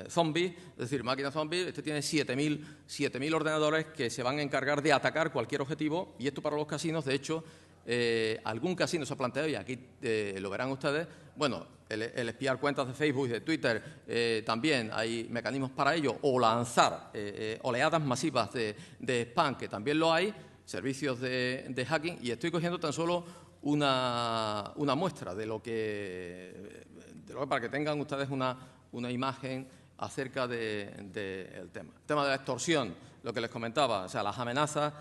zombies, es decir, máquinas zombies. Este tiene 7.000 ordenadores que se van a encargar de atacar cualquier objetivo, y esto para los casinos, de hecho, algún casino se ha planteado, y aquí lo verán ustedes, bueno, el espiar cuentas de Facebook y de Twitter, también hay mecanismos para ello, o lanzar oleadas masivas de spam, que también lo hay, servicios de hacking, y estoy cogiendo tan solo una muestra de lo que para que tengan ustedes una imagen acerca del tema. El tema de la extorsión, lo que les comentaba, o sea, las amenazas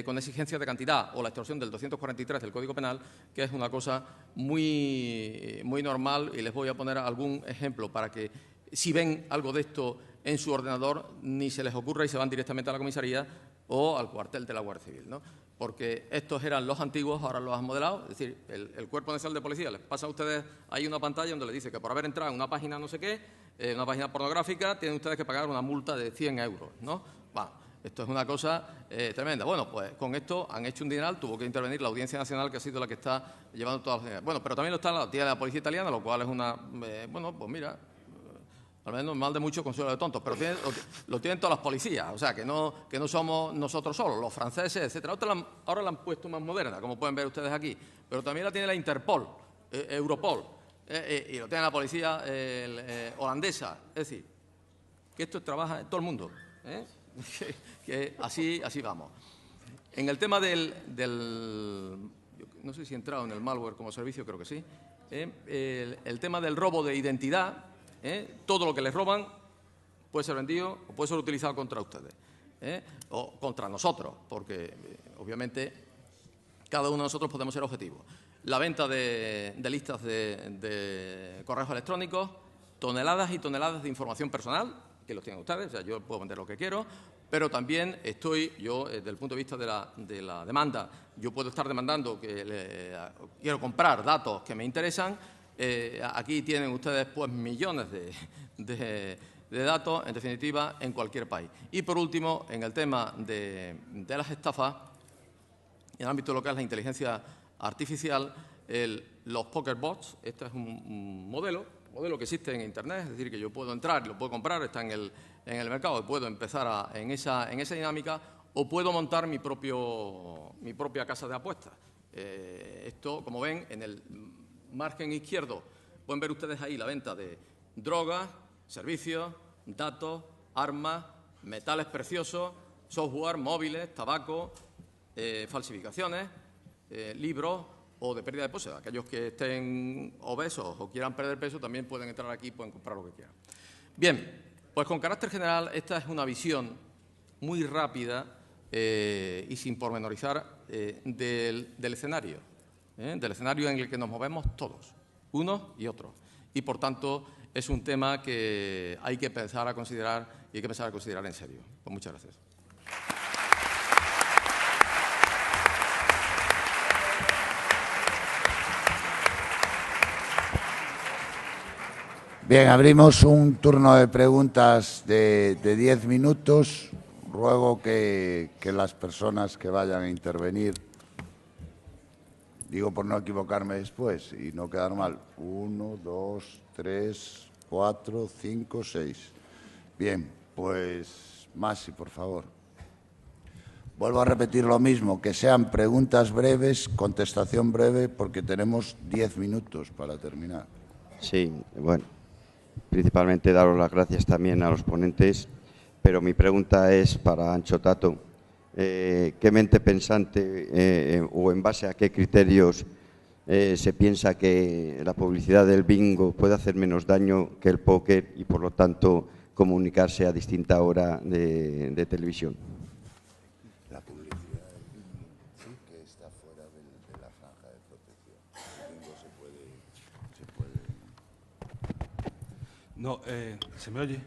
con exigencia de cantidad, o la extorsión del 243 del Código Penal, que es una cosa muy normal, y les voy a poner algún ejemplo para que, si ven algo de esto en su ordenador, ni se les ocurra y se van directamente a la comisaría o al cuartel de la Guardia Civil, ¿no? Porque estos eran los antiguos, ahora los han modelado. Es decir, el Cuerpo Nacional de Policía, les pasa a ustedes ahí una pantalla donde les dice que por haber entrado en una página no sé qué, una página pornográfica, tienen ustedes que pagar una multa de 100 euros, ¿no? Bueno, esto es una cosa tremenda. Bueno, pues con esto han hecho un dineral, tuvo que intervenir la Audiencia Nacional, que ha sido la que está llevando todas las... Bueno, pero también lo está tiene la policía italiana, lo cual es una... bueno, pues mira, al menos mal de mucho consuelo de tontos, pero lo tienen todas las policías, o sea, que no somos nosotros solos, los franceses, etcétera. Ahora la han puesto más moderna, como pueden ver ustedes aquí, pero también la tiene la Interpol, Europol, y lo tiene la policía holandesa. Es decir, que esto trabaja en todo el mundo, que así vamos. En el tema del no sé si he entrado en el malware como servicio, creo que sí, el tema del robo de identidad, todo lo que les roban puede ser vendido o puede ser utilizado contra ustedes, o contra nosotros, porque obviamente cada uno de nosotros podemos ser objetivos. La venta de listas de correos electrónicos, toneladas y toneladas de información personal, que los tienen ustedes, o sea, yo puedo vender lo que quiero, pero también yo, desde el punto de vista de la demanda, yo puedo estar demandando que quiero comprar datos que me interesan. Aquí tienen ustedes pues millones de datos, en definitiva, en cualquier país. Y, por último, en el tema de las estafas, en el ámbito de lo que es la inteligencia artificial, los poker bots, este es un modelo que existe en Internet, es decir, que yo puedo entrar, lo puedo comprar, está en el mercado, y puedo empezar en esa dinámica, o puedo montar mi propia casa de apuestas. Esto, como ven, en el margen izquierdo pueden ver ustedes ahí la venta de drogas, servicios, datos, armas, metales preciosos, software, móviles, tabaco, falsificaciones, libros o de pérdida de peso. Aquellos que estén obesos o quieran perder peso también pueden entrar aquí y pueden comprar lo que quieran. Bien, pues con carácter general esta es una visión muy rápida y sin pormenorizar del escenario en el que nos movemos todos, unos y otros. Y, por tanto, es un tema que hay que empezar a considerar y hay que empezar a considerar en serio. Pues muchas gracias. Bien, abrimos un turno de preguntas de 10 minutos. Ruego que las personas que vayan a intervenir, digo por no equivocarme después y no quedar mal, 1, 2, 3, 4, 5, 6. Bien, pues Masi, por favor. Vuelvo a repetir lo mismo, que sean preguntas breves, contestación breve, porque tenemos 10 minutos para terminar. Sí, bueno, principalmente daros las gracias también a los ponentes, pero mi pregunta es para Ancho Tato. ¿Qué mente pensante o en base a qué criterios se piensa que la publicidad del bingo puede hacer menos daño que el póker y, por lo tanto, comunicarse a distinta hora de televisión? La publicidad del bingo sí que está fuera de la franja de protección. El bingo se puede... No, ¿se me oye?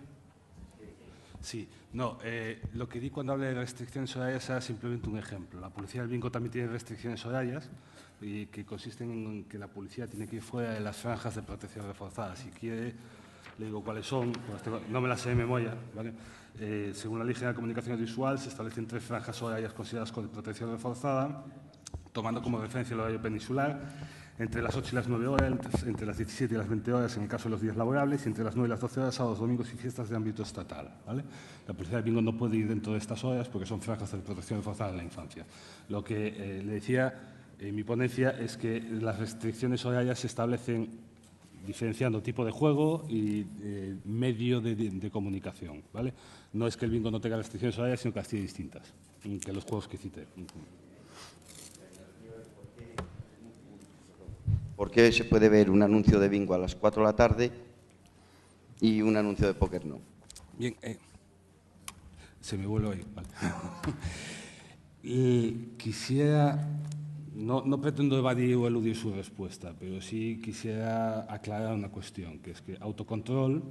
Sí, no, lo que di cuando hablé de restricciones horarias era simplemente un ejemplo. La publicidad del bingo también tiene restricciones horarias y que consisten en que la publicidad tiene que ir fuera de las franjas de protección reforzada. Si quiere, le digo cuáles son, no me las sé de memoria, ¿vale? Según la Ley General de Comunicación Audiovisual, se establecen 3 franjas horarias consideradas con protección reforzada, tomando como referencia el horario peninsular, entre las 8 y las 9 horas, entre las 17 y las 20 horas en el caso de los días laborables y entre las 9 y las 12 horas, sábados, domingos y fiestas de ámbito estatal, ¿vale? La publicidad del bingo no puede ir dentro de estas horas porque son franjas de protección reforzada en la infancia. Lo que le decía en mi ponencia es que las restricciones horarias se establecen diferenciando tipo de juego y medio de comunicación, ¿vale? No es que el bingo no tenga restricciones horarias, sino que las tiene distintas que los juegos que cité. ¿Por qué se puede ver un anuncio de bingo a las 4 de la tarde y un anuncio de póker no? Bien, se me vuelve a ir. Vale. Quisiera, no pretendo evadir o eludir su respuesta, pero sí quisiera aclarar una cuestión, que es que autocontrol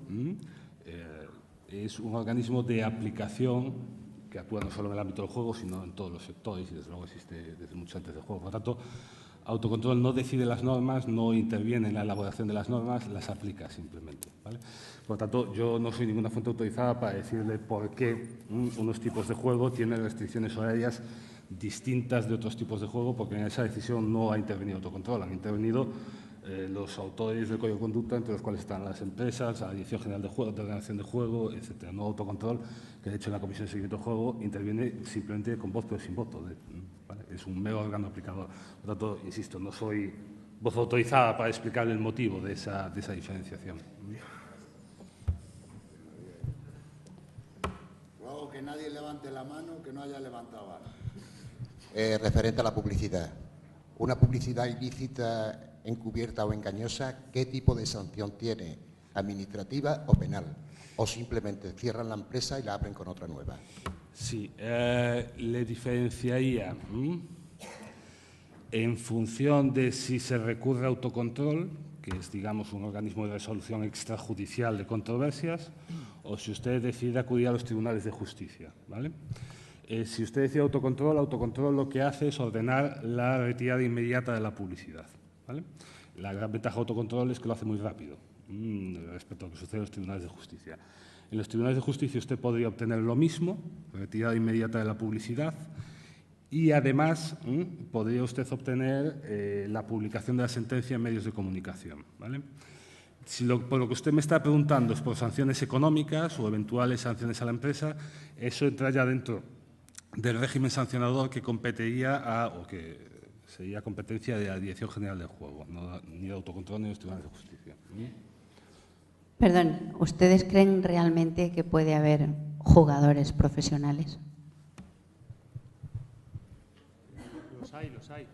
es un organismo de aplicación que actúa no solo en el ámbito del juego, sino en todos los sectores, y desde luego existe desde mucho antes del juego. Por lo tanto, autocontrol no decide las normas, no interviene en la elaboración de las normas, las aplica simplemente, ¿vale? Por lo tanto, yo no soy ninguna fuente autorizada para decirle por qué unos tipos de juego tienen restricciones horarias distintas de otros tipos de juego, porque en esa decisión no ha intervenido autocontrol, han intervenido los autores del Código de Conducta, entre los cuales están las empresas, la Dirección General de Ordenación de Juego, etcétera. No autocontrol, que de hecho en la Comisión de Seguimiento del Juego interviene simplemente con voz pero sin voto, ¿vale? Es un mero órgano aplicador. Por lo tanto, insisto, no soy voz autorizada para explicar el motivo de esa diferenciación. Luego que nadie levante la mano que no haya levantado mano. Referente a la publicidad. Una publicidad ilícita, encubierta o engañosa, ¿qué tipo de sanción tiene? ¿Administrativa o penal? ¿O simplemente cierran la empresa y la abren con otra nueva? Sí, le diferenciaría en función de si se recurre a autocontrol, que es, digamos, un organismo de resolución extrajudicial de controversias, o si usted decide acudir a los tribunales de justicia, ¿vale? Si usted decide autocontrol lo que hace es ordenar la retirada inmediata de la publicidad, ¿vale? La gran ventaja de autocontrol es que lo hace muy rápido respecto a lo que sucede en los tribunales de justicia. En los tribunales de justicia usted podría obtener lo mismo, retirada inmediata de la publicidad, y además podría usted obtener la publicación de la sentencia en medios de comunicación, ¿vale? Por lo que usted me está preguntando es por sanciones económicas o eventuales sanciones a la empresa, eso entra ya dentro del régimen sancionador que competiría o que sería competencia de la Dirección General del Juego, no, ni de autocontrol ni de los tribunales de justicia. Perdón, ¿ustedes creen realmente que puede haber jugadores profesionales? Los hay, los hay.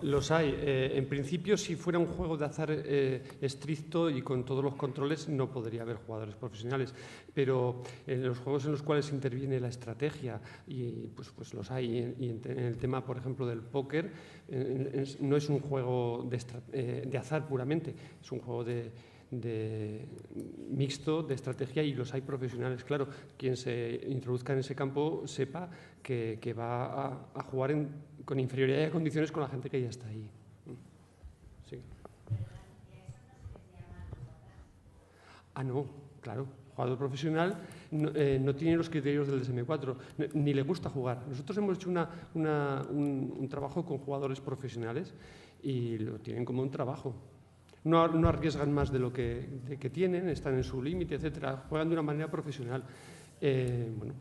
Los hay. En principio, si fuera un juego de azar estricto y con todos los controles, no podría haber jugadores profesionales. Pero en los juegos en los cuales interviene la estrategia, y pues los hay. Y en el tema, por ejemplo, del póker, no es un juego de azar puramente, es un juego mixto de estrategia, y los hay profesionales. Claro, quien se introduzca en ese campo sepa que va a jugar con inferioridad de condiciones con la gente que ya está ahí. Sí. No, claro. Jugador profesional no tiene los criterios del DSM-4, ni le gusta jugar. Nosotros hemos hecho un trabajo con jugadores profesionales y lo tienen como un trabajo. No arriesgan más de lo que tienen, están en su límite, etcétera. Juegan de una manera profesional. Bueno,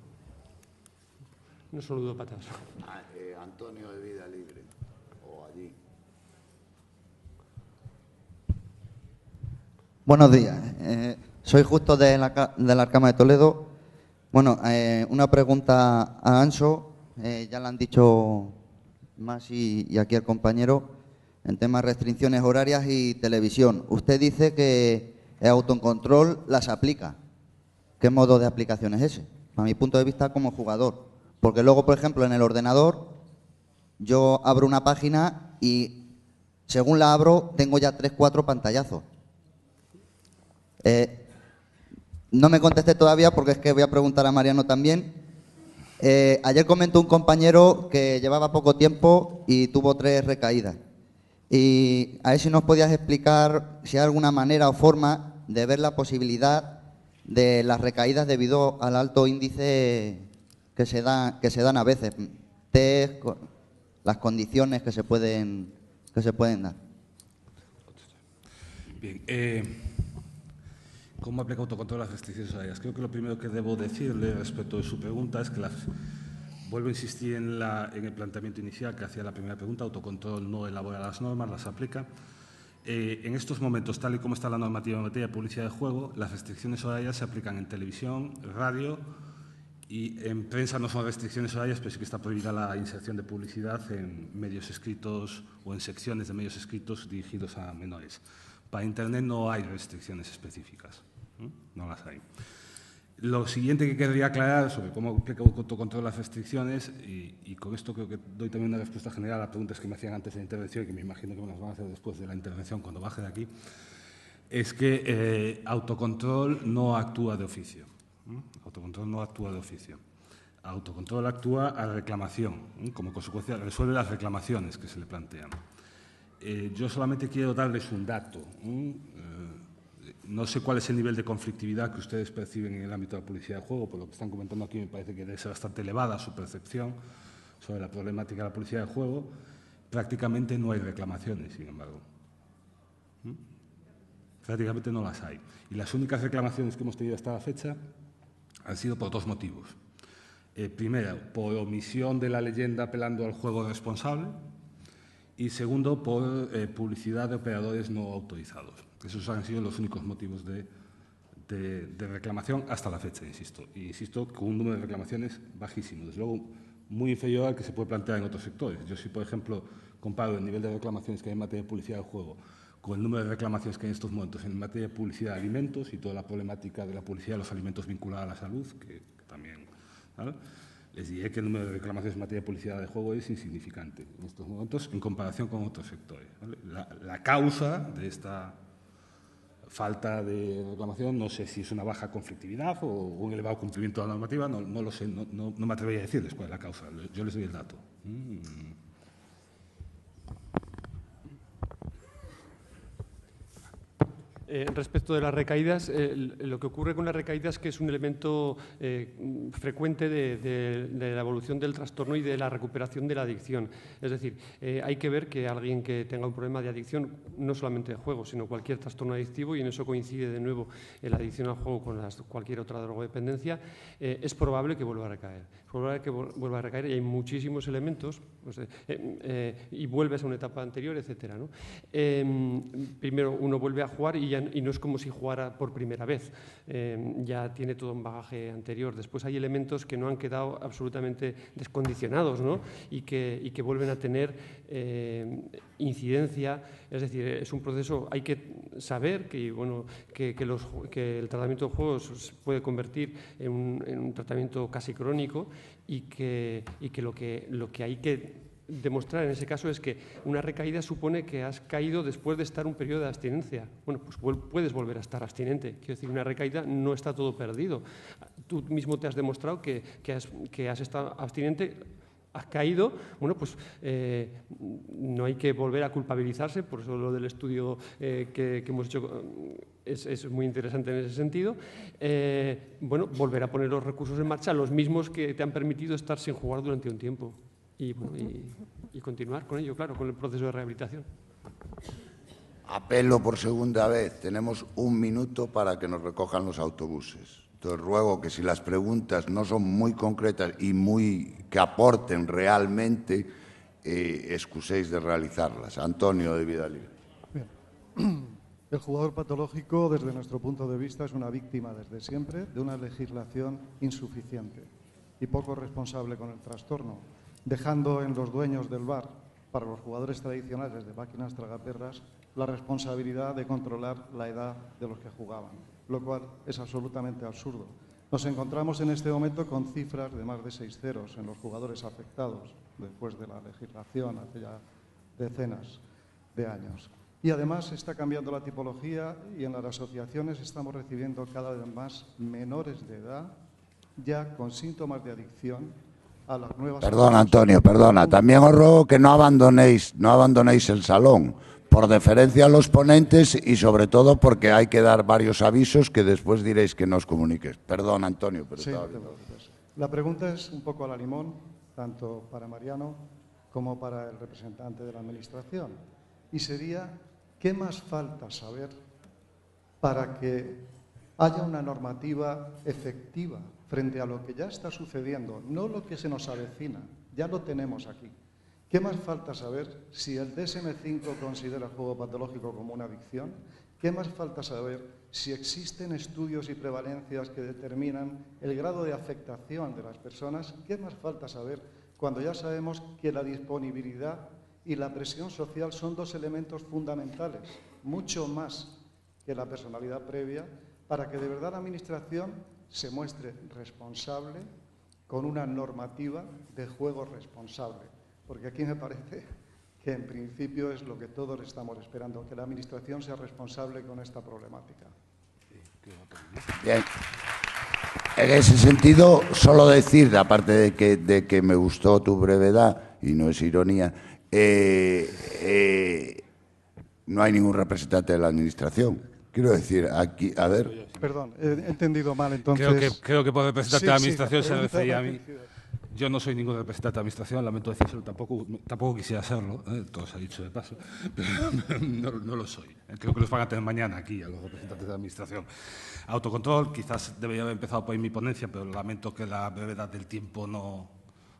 no son ludópatas. Antonio de Vida Libre, o allí. Buenos días. Soy Justo de la Arcama de Toledo. Bueno, una pregunta a Anxo. Ya lo han dicho más y aquí el compañero. En temas de restricciones horarias y televisión. Usted dice que el autocontrol las aplica. ¿Qué modo de aplicación es ese? A mi punto de vista como jugador. Porque luego, por ejemplo, en el ordenador, yo abro una página y según la abro, tengo ya 3 o 4 pantallazos. No me contesté todavía porque es que voy a preguntar a Mariano también. Ayer comentó un compañero que llevaba poco tiempo y tuvo 3 recaídas. Y a ver si nos podías explicar si hay alguna manera o forma de ver la posibilidad de las recaídas debido al alto índice que se dan a veces, las condiciones que se pueden dar. Bien, ¿cómo aplica autocontrol las restricciones horarias? Creo que lo primero que debo decirle respecto de su pregunta es que vuelvo a insistir en el planteamiento inicial que hacía la primera pregunta. Autocontrol no elabora las normas, las aplica. En estos momentos, tal y como está la normativa en materia de publicidad de juego, las restricciones horarias se aplican en televisión, radio y en prensa. No son restricciones horarias, pero sí que está prohibida la inserción de publicidad en medios escritos o en secciones de medios escritos dirigidos a menores. Para Internet no hay restricciones específicas, no las hay. Lo siguiente que querría aclarar sobre cómo aplica autocontrol las restricciones, y con esto creo que doy también una respuesta general a preguntas que me hacían antes de la intervención y que me imagino que me las van a hacer después de la intervención cuando baje de aquí, es que autocontrol no actúa de oficio. Autocontrol no actúa de oficio. Autocontrol actúa a reclamación, como consecuencia resuelve las reclamaciones que se le plantean. Yo solamente quiero darles un dato. No sé cuál es el nivel de conflictividad que ustedes perciben en el ámbito de la publicidad de juego. Por lo que están comentando aquí me parece que debe ser bastante elevada su percepción sobre la problemática de la publicidad de juego. Prácticamente no hay reclamaciones, sin embargo. Prácticamente no las hay. Y las únicas reclamaciones que hemos tenido hasta la fecha han sido por 2 motivos. Primero, por omisión de la leyenda apelando al juego responsable, y segundo, por publicidad de operadores no autorizados. Esos han sido los únicos motivos de reclamación hasta la fecha, insisto. Y insisto, con un número de reclamaciones bajísimo, desde luego muy inferior al que se puede plantear en otros sectores. Yo si, por ejemplo, comparo el nivel de reclamaciones que hay en materia de publicidad de juego con el número de reclamaciones que hay en estos momentos en materia de publicidad de alimentos y toda la problemática de la publicidad de los alimentos vinculada a la salud, que también ¿vale? Les diré que el número de reclamaciones en materia de publicidad de juego es insignificante en estos momentos en comparación con otros sectores, ¿vale? La causa de esta falta de reclamación, no sé si es una baja conflictividad o un elevado cumplimiento de la normativa, no lo sé, no me atrevería a decirles cuál es la causa, yo les doy el dato. Respecto de las recaídas, lo que ocurre con las recaídas es que es un elemento frecuente de la evolución del trastorno y de la recuperación de la adicción. Es decir, hay que ver que alguien que tenga un problema de adicción, no solamente de juego, sino cualquier trastorno adictivo, y en eso coincide de nuevo la adicción al juego con cualquier otra drogodependencia, es probable que vuelva a recaer. Es probable que vuelva a recaer y hay muchísimos elementos, pues, y vuelves a una etapa anterior, etcétera, ¿no? Primero uno vuelve a jugar y no es como si jugara por primera vez, ya tiene todo un bagaje anterior. Después hay elementos que no han quedado absolutamente descondicionados, ¿no? y que vuelven a tener incidencia. Es decir, es un proceso, hay que saber que, bueno, que el tratamiento de juegos se puede convertir en un tratamiento casi crónico y que lo que hay que demostrar en ese caso es que una recaída supone que has caído después de estar un periodo de abstinencia. Bueno, pues puedes volver a estar abstinente. Quiero decir, una recaída no está todo perdido. Tú mismo te has demostrado que has estado abstinente, has caído. Bueno, pues no hay que volver a culpabilizarse, por eso lo del estudio que hemos hecho es muy interesante en ese sentido. Bueno, volver a poner los recursos en marcha, los mismos que te han permitido estar sin jugar durante un tiempo. Y continuar con ello, claro, con el proceso de rehabilitación. Apelo por segunda vez. Tenemos 1 minuto para que nos recojan los autobuses. Entonces ruego que si las preguntas no son muy concretas y que aporten realmente, excuséis de realizarlas. Antonio, de Vida Libre. Bien. El jugador patológico, desde nuestro punto de vista, es una víctima desde siempre de una legislación insuficiente y poco responsable con el trastorno, dejando en los dueños del bar, para los jugadores tradicionales de máquinas tragaperras, la responsabilidad de controlar la edad de los que jugaban, lo cual es absolutamente absurdo. Nos encontramos en este momento con cifras de más de 6 ceros en los jugadores afectados después de la legislación hace ya decenas de años. Y además está cambiando la tipología y en las asociaciones estamos recibiendo cada vez más menores de edad ya con síntomas de adicción a las nuevas... Perdona, Antonio, perdona. También os ruego que no abandonéis el salón, por deferencia a los ponentes y sobre todo porque hay que dar varios avisos que después diréis que no os comuniquéis. Perdón, Antonio, pero sí, la pregunta es un poco a la limón, tanto para Mariano como para el representante de la Administración. Y sería, ¿qué más falta saber para que haya una normativa efectiva frente a lo que ya está sucediendo, no lo que se nos avecina, ya lo tenemos aquí? ¿Qué más falta saber si el DSM-5 considera el juego patológico como una adicción? ¿Qué más falta saber si existen estudios y prevalencias que determinan el grado de afectación de las personas? ¿Qué más falta saber cuando ya sabemos que la disponibilidad y la presión social son 2 elementos fundamentales, mucho más que la personalidad previa, para que de verdad la Administración se muestre responsable con una normativa de juego responsable? Porque aquí me parece que en principio es lo que todos estamos esperando, que la Administración sea responsable con esta problemática. Bien. En ese sentido, solo decir, aparte de que me gustó tu brevedad, y no es ironía, no hay ningún representante de la Administración. Quiero decir, aquí, a ver... Perdón, he entendido mal, entonces... Creo que por representante de la Administración se refería a mí. Yo no soy ningún representante de la Administración, lamento decírselo, tampoco quisiera serlo, todo se ha dicho de paso, pero no lo soy. Creo que los van a tener mañana aquí, a los representantes de la Administración. Autocontrol, quizás debería haber empezado por ahí mi ponencia, pero lamento que la brevedad del tiempo no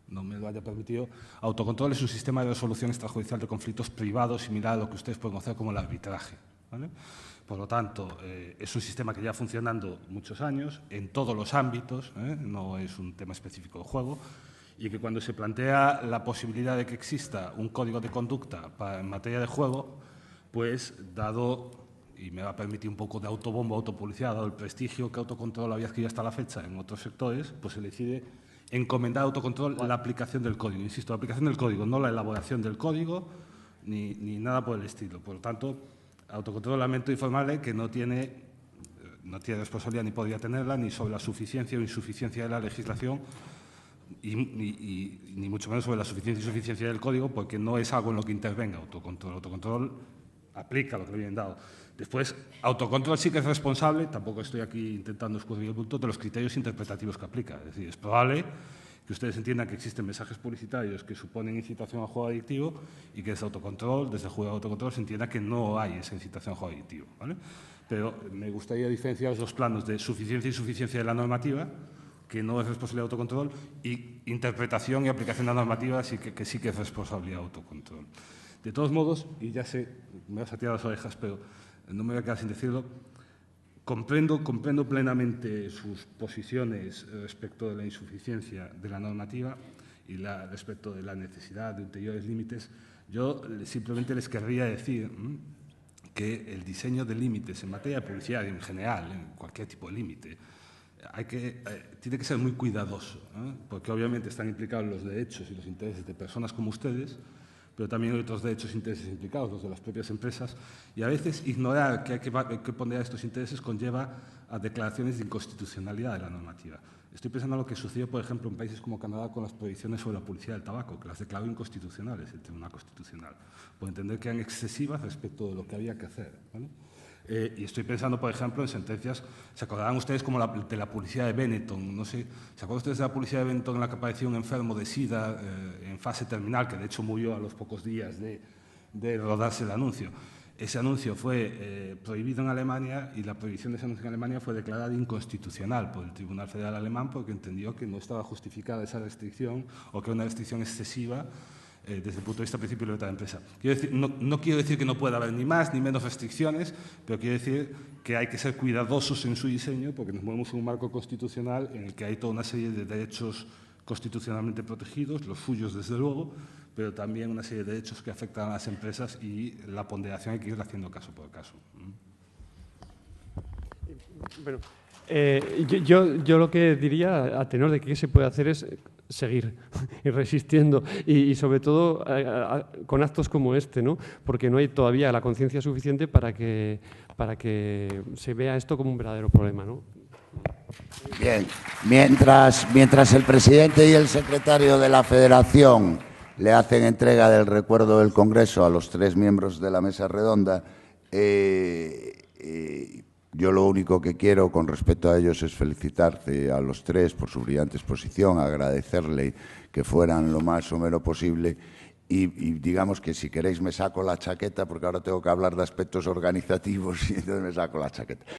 me lo haya permitido. Autocontrol es un sistema de resolución extrajudicial de conflictos privados similar a lo que ustedes pueden conocer como el arbitraje, ¿vale? Por lo tanto, es un sistema que lleva funcionando muchos años en todos los ámbitos, no es un tema específico de juego, y que cuando se plantea la posibilidad de que exista un código de conducta en materia de juego, pues dado, y me va a permitir un poco de autobombo, autopublicidad, dado el prestigio que Autocontrol había adquirido hasta la fecha en otros sectores, pues se decide encomendar a autocontrol la aplicación del código. Insisto, la aplicación del código, no la elaboración del código ni nada por el estilo. Por lo tanto, autocontrol, lamento informarle que no tiene responsabilidad ni podría tenerla ni sobre la suficiencia o insuficiencia de la legislación y ni mucho menos sobre la suficiencia y insuficiencia del código, porque no es algo en lo que intervenga autocontrol. Autocontrol aplica lo que le vienen dado. Después, autocontrol sí que es responsable, tampoco estoy aquí intentando escurrir el bulto, de los criterios interpretativos que aplica. Es decir, es probable que ustedes entiendan que existen mensajes publicitarios que suponen incitación al juego adictivo y que desde autocontrol, desde el juego de autocontrol, se entienda que no hay esa incitación al juego adictivo, ¿vale? Pero me gustaría diferenciar los dos planos de suficiencia y insuficiencia de la normativa, que no es responsabilidad de autocontrol, y interpretación y aplicación de la normativa que sí que es responsabilidad de autocontrol. De todos modos, y ya sé, me vas a tirar las orejas, pero no me voy a quedar sin decirlo, comprendo plenamente sus posiciones respecto de la insuficiencia de la normativa y respecto de la necesidad de ulteriores límites. Yo simplemente les querría decir que el diseño de límites en materia de publicidad en general, en cualquier tipo de límite, tiene que ser muy cuidadoso, porque obviamente están implicados los derechos y los intereses de personas como ustedes, pero también hay otros derechos e intereses implicados, los de las propias empresas, y a veces ignorar que hay que ponderar estos intereses conlleva a declaraciones de inconstitucionalidad de la normativa. Estoy pensando en lo que sucedió, por ejemplo, en países como Canadá con las prohibiciones sobre la publicidad del tabaco, que las declaró inconstitucionales el Tribunal Constitucional, por entender que eran excesivas respecto de lo que había que hacer, ¿vale? Y estoy pensando, por ejemplo, en sentencias, ¿se acordarán ustedes como de la publicidad de Benetton? No sé, ¿se acuerdan ustedes de la publicidad de Benetton en la que apareció un enfermo de SIDA en fase terminal, que de hecho murió a los pocos días de rodarse el anuncio? Ese anuncio fue prohibido en Alemania y la prohibición de ese anuncio en Alemania fue declarada inconstitucional por el Tribunal Federal Alemán porque entendió que no estaba justificada esa restricción o que era una restricción excesiva desde el punto de vista del principio de libertad de empresa. Quiero decir, no quiero decir que no pueda haber ni más ni menos restricciones, pero quiero decir que hay que ser cuidadosos en su diseño porque nos movemos en un marco constitucional en el que hay toda una serie de derechos constitucionalmente protegidos, los suyos desde luego, pero también una serie de derechos que afectan a las empresas y la ponderación hay que ir haciendo caso por caso. Bueno, yo lo que diría a tenor de que qué se puede hacer es seguir resistiendo y sobre todo con actos como este, ¿no? Porque no hay todavía la conciencia suficiente para que se vea esto como un verdadero problema, ¿no? Bien, mientras el presidente y el secretario de la Federación le hacen entrega del recuerdo del Congreso a los 3 miembros de la mesa redonda, yo lo único que quiero con respecto a ellos es felicitarte a los 3 por su brillante exposición, agradecerle que fueran lo más somero posible y digamos que si queréis me saco la chaqueta porque ahora tengo que hablar de aspectos organizativos y entonces me saco la chaqueta.